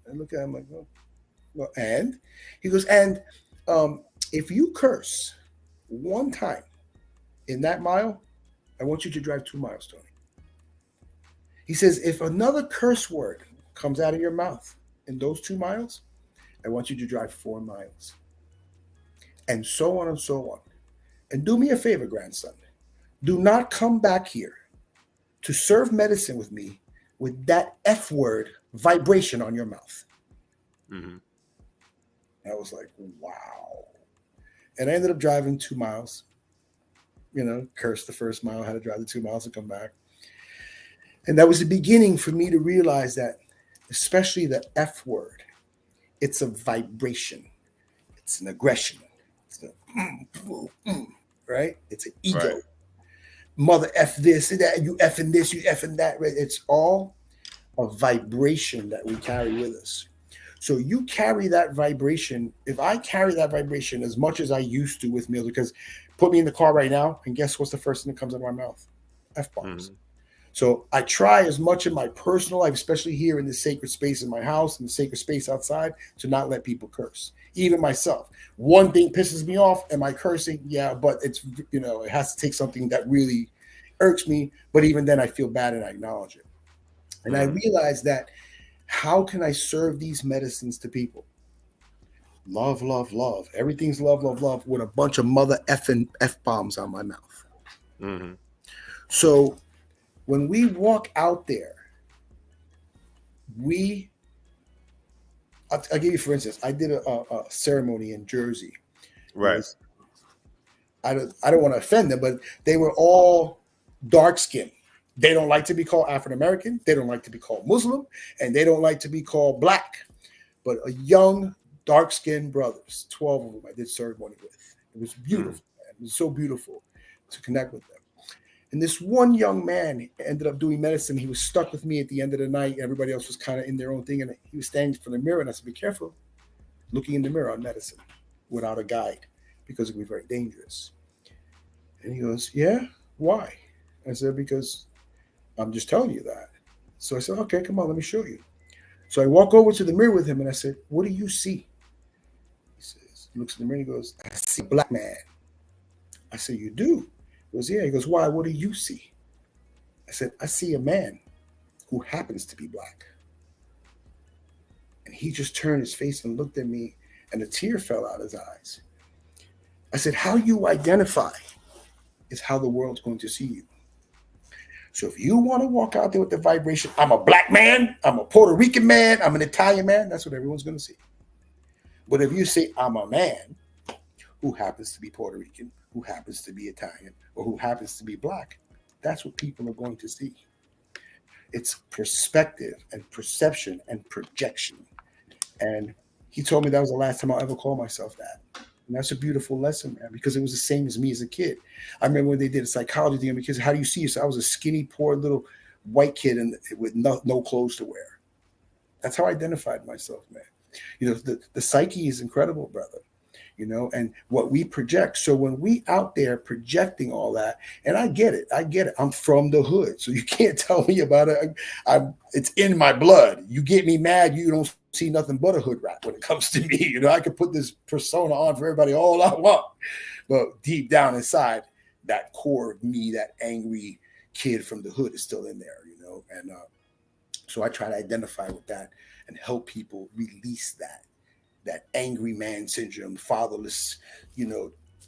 I look at him like, oh, well, and he goes, and if you curse one time in that mile, I want you to drive 2 miles, Tony. He says, if another curse word comes out of your mouth in those 2 miles, I want you to drive 4 miles. And so on and so on. And do me a favor, grandson. Do not come back here to serve medicine with me with that F word vibration on your mouth. Mm-hmm. I was like, wow. And I ended up driving 2 miles. Cursed the first mile, had to drive the 2 miles to come back. And that was the beginning for me to realize that, especially the F word, it's a vibration. It's an aggression. It's right? It's an ego. Right. Mother F this, that, you effing this, you effing that. Right? It's all a vibration that we carry with us. So you carry that vibration. If I carry that vibration as much as I used to with me, because put me in the car right now, and guess what's the first thing that comes out of my mouth? F-bombs. Mm-hmm. So I try as much in my personal life, especially here in the sacred space in my house and the sacred space outside, to not let people curse. Even myself. One thing pisses me off. Am I cursing? Yeah, but it's, it has to take something that really irks me. But even then I feel bad and I acknowledge it. And I realize that how can I serve these medicines to people? Love, love, love. Everything's love, love, love with a bunch of mother effing F-bombs on my mouth. Mm-hmm. So when we walk out there, I'll give you, for instance, I did a ceremony in Jersey. Right. I don't want to offend them, but they were all dark skinned. They don't like to be called African American. They don't like to be called Muslim, and they don't like to be called black. But a young, dark skinned brothers, 12 of them, I did ceremony with. It was beautiful. Man. It was so beautiful to connect with them. And this one young man ended up doing medicine. He was stuck with me at the end of the night. Everybody else was kind of in their own thing. And he was standing for the mirror. And I said, be careful looking in the mirror on medicine without a guide, because it would be very dangerous. And he goes, yeah, why? I said, because I'm just telling you that. So I said, okay, come on, let me show you. So I walk over to the mirror with him and I said, what do you see? He looks in the mirror and he goes, I see a black man. I said, you do? He goes, yeah. He goes, why? What do you see? I said, I see a man who happens to be black. And he just turned his face and looked at me, and a tear fell out of his eyes. I said, how you identify is how the world's going to see you. So if you want to walk out there with the vibration, I'm a black man, I'm a Puerto Rican man, I'm an Italian man, that's what everyone's going to see. But if you say, I'm a man who happens to be Puerto Rican, who happens to be Italian, or who happens to be black, that's what people are going to see. It's perspective and perception and projection. And he told me that was the last time I'll ever call myself that. And that's a beautiful lesson, man, because it was the same as me as a kid. I remember when they did a psychology thing because how do you see yourself? I was a skinny, poor little white kid with no clothes to wear. That's how I identified myself, man. The psyche is incredible, brother. and what we project. So when we out there projecting all that, and I get it, I'm from the hood, so you can't tell me about it. It's in my blood. You get me mad, you don't see nothing but a hood rat when it comes to me. I could put this persona on for everybody all I want, but deep down inside, that core of me, that angry kid from the hood, is still in there. And so I try to identify with that and help people release that angry man syndrome, fatherless,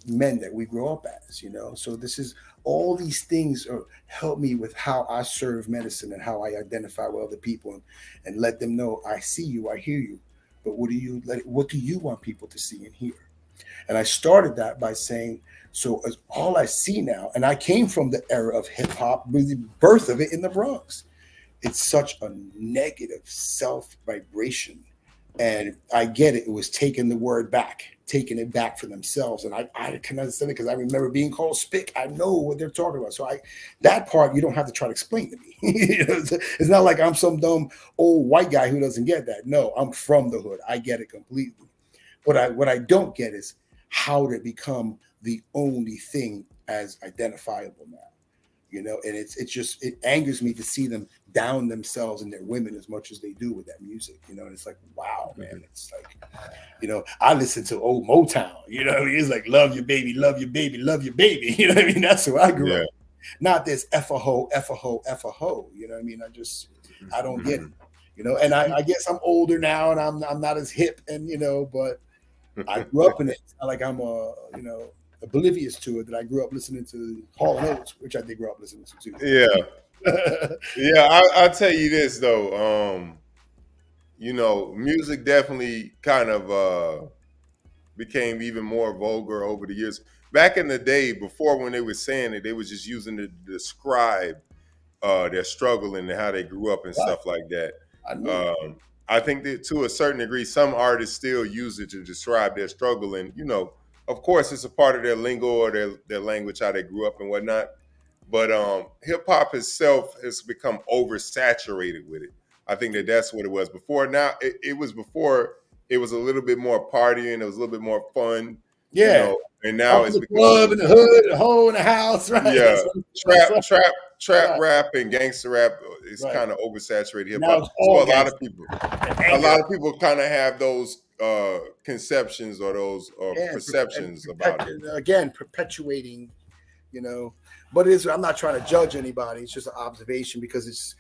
men that we grow up as. So this is all these things help me with how I serve medicine and how I identify with other people and let them know I see you, I hear you, but what do you want people to see and hear? And I started that by saying, so as all I see now, and I came from the era of hip hop, the birth of it in the Bronx. It's such a negative self vibration. And I get it. It was taking it back for themselves. And I can understand it because I remember being called spick. I know what they're talking about. So that part, you don't have to try to explain to me. It's not like I'm some dumb old white guy who doesn't get that. No, I'm from the hood. I get it completely. But what I don't get is how to become the only thing as identifiable now. And it angers me to see them down themselves and their women as much as they do with that music, and it's like, wow, man. It's like, I listen to old Motown, it's like, love your baby, love your baby, love your baby. That's who I grew up. Not this F a hoe, F a hoe, F a hoe. I don't get it. And I guess I'm older now and I'm not as hip and, but I grew up in it. It's not like I'm oblivious to it, that I grew up listening to Hall & Oates, which I did grow up listening to too. I'll tell you this though. Music definitely kind of became even more vulgar over the years. Back in the day, before, when they were saying it, they were just using it to describe their struggle and how they grew up and stuff like that. I think that to a certain degree, some artists still use it to describe their struggle, and of course, it's a part of their lingo or their language, how they grew up and whatnot. But hip hop itself has become oversaturated with it. I think that's what it was before. Now it was before. It was a little bit more partying. It was a little bit more fun. Yeah. And now it's the club in the hood, the hole in the house, right? Yeah. Trap rap and gangster rap is kind of oversaturated hip hop. So a lot of people kind of have those conceptions or those perceptions about it. Again, perpetuating, but I'm not trying to judge anybody. It's just an observation, because it's,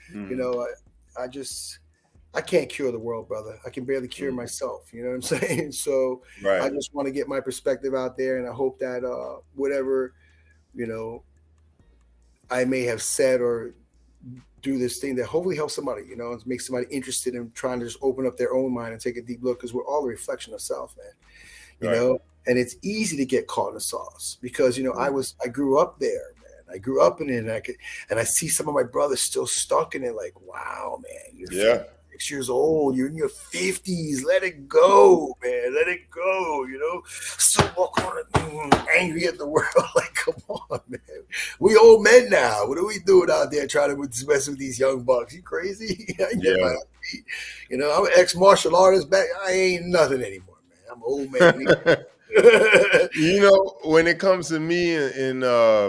I can't cure the world, brother. I can barely cure myself. You know what I'm saying? So I just want to get my perspective out there, and I hope that whatever, I may have said or do this thing that hopefully helps somebody, and make somebody interested in trying to just open up their own mind and take a deep look, because we're all a reflection of self, man. And it's easy to get caught in the sauce, because I grew up there, man. I grew up in it, and I see some of my brothers still stuck in it. Like, wow, man, you're 6 years old, you're in your 50s. Let it go, man. Let it go. Still walk on angry at the world. Like, come on, man. We old men now. What are we doing out there trying to mess with these young bucks? You crazy? I'm an ex-martial artist back. I ain't nothing anymore, man. I'm an old man. When it comes to me and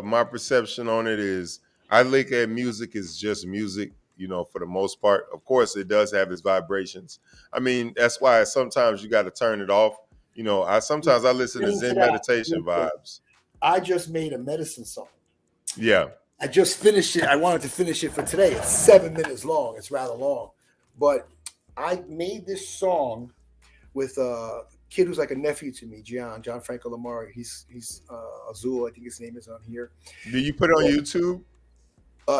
my perception on it is, I look at music as just music, for the most part. Of course, it does have its vibrations. I mean, that's why sometimes you got to turn it off. Sometimes I listen to Zen meditation vibes. I just made a medicine song. Yeah. I just finished it. I wanted to finish it for today. It's 7 minutes long. It's rather long. But I made this song with a kid who's like a nephew to me, John Franco Lamar. He's Azul, I think his name is on here. Do you put it on YouTube?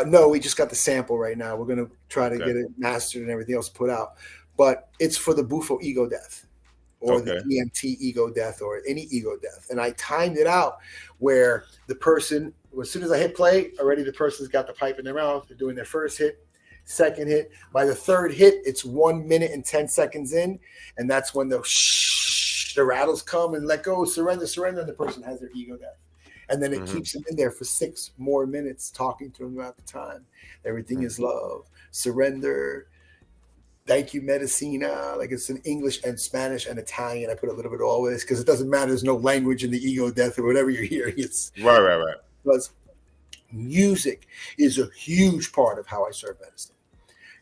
No, we just got the sample right now. We're going to try to get it mastered and everything else put out. But it's for the Bufo ego death, or the DMT ego death, or any ego death. And I timed it out where the person, as soon as I hit play, already the person's got the pipe in their mouth. They're doing their first hit, second hit. By the third hit, it's 1 minute and 10 seconds in. And that's when the rattles come and let go, surrender. And the person has their ego death. And then it keeps them in there for 6 more minutes, talking to them about the time. Everything is love. Surrender. thank you medicina, like it's in English and Spanish and Italian. I put a little bit of all this because it doesn't matter. There's no language in the ego death or whatever you're hearing. It's Right, right, right. because music is a huge part of how I serve medicine.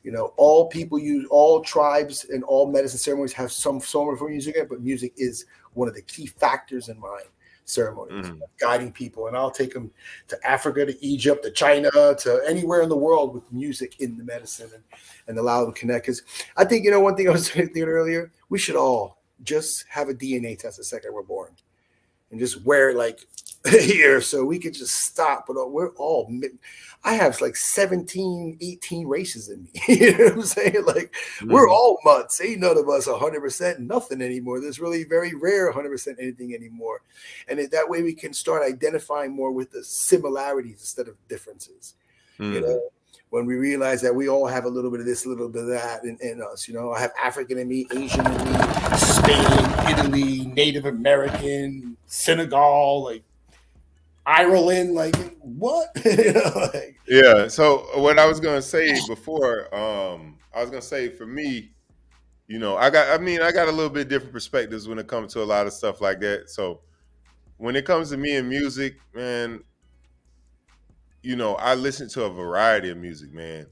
You know, all people use, all tribes and all medicine ceremonies have some form of music, but music is one of the key factors in my ceremonies, guiding people. And I'll take them to Africa, to Egypt, to China, to anywhere in the world with music in the medicine, and allow them to connect. Because I think, you know, one thing I was thinking earlier, we should all just have a DNA test the second we're born and just wear it like here so we could just stop. But we're all, I have like 17, 18 races in me. You know what I'm saying? Like, we're all mutts. Ain't none of us 100% nothing anymore. There's really very rare 100% anything anymore. And that way we can start identifying more with the similarities instead of differences. You know, when we realize that we all have a little bit of this, a little bit of that in us. You know, I have African in me, Asian in me, Spain, Italy, Native American, Senegal, like Ireland, like what? You know, like, Yeah. So what I was gonna say before, I was gonna say for me, you know, I got a little bit different perspectives when it comes to a lot of stuff like that. So when it comes to me and music, man, you know, I listen to a variety of music, man.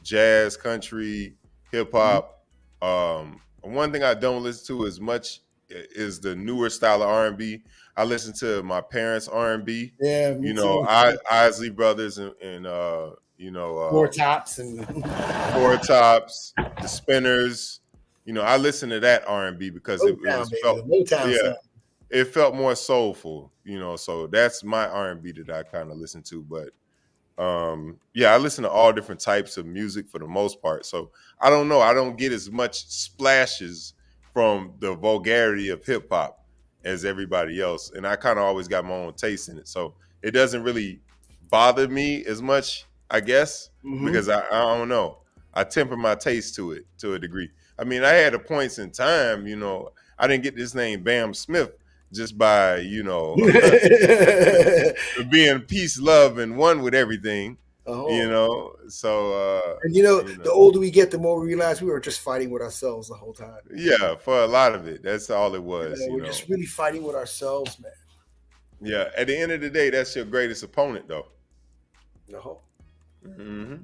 Jazz, country, hip hop. One thing I don't listen to as much is the newer style of R&B. I listen to my parents' R&B. yeah, me You know, too. Isley Brothers and you know, Four tops and Four Tops, the Spinners. You know, I listen to that R&B because it Motown, was baby, felt, the Motown yeah, sound. it felt more soulful. You know, so that's my R&B that I kind of listen to. But yeah, I listen to all different types of music for the most part. So I don't know, I don't get as much splashes from the vulgarity of hip hop as everybody else, and I kind of always got my own taste in it, so it doesn't really bother me as much, I guess, because I don't know, I temper my taste to it to a degree. I mean, I had a points in time, you know, I didn't get this name Bam Smith just by, you know, being peace, love, and one with everything, you Oh, know. So, and you know, you the know, older we get, the more we realize we were just fighting with ourselves the whole time. yeah, for a lot of it, that's all it You was, know, you we're know. just really fighting with ourselves, man. Yeah, at the end of the day, that's your greatest opponent, though. No. hmm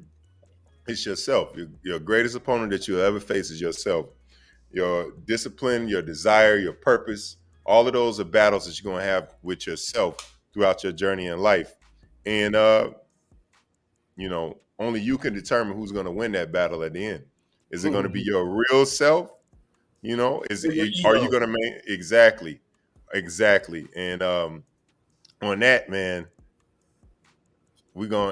It's yourself. Your greatest opponent that you'll ever face is yourself. Your discipline, your desire, your purpose, all of those are battles that you're going to have with yourself throughout your journey in life. And you know, only you can determine who's going to win that battle at the end. Is it going to be your real self? You know, Or your are you ego. going to make exactly, exactly? And on that, man, we're going to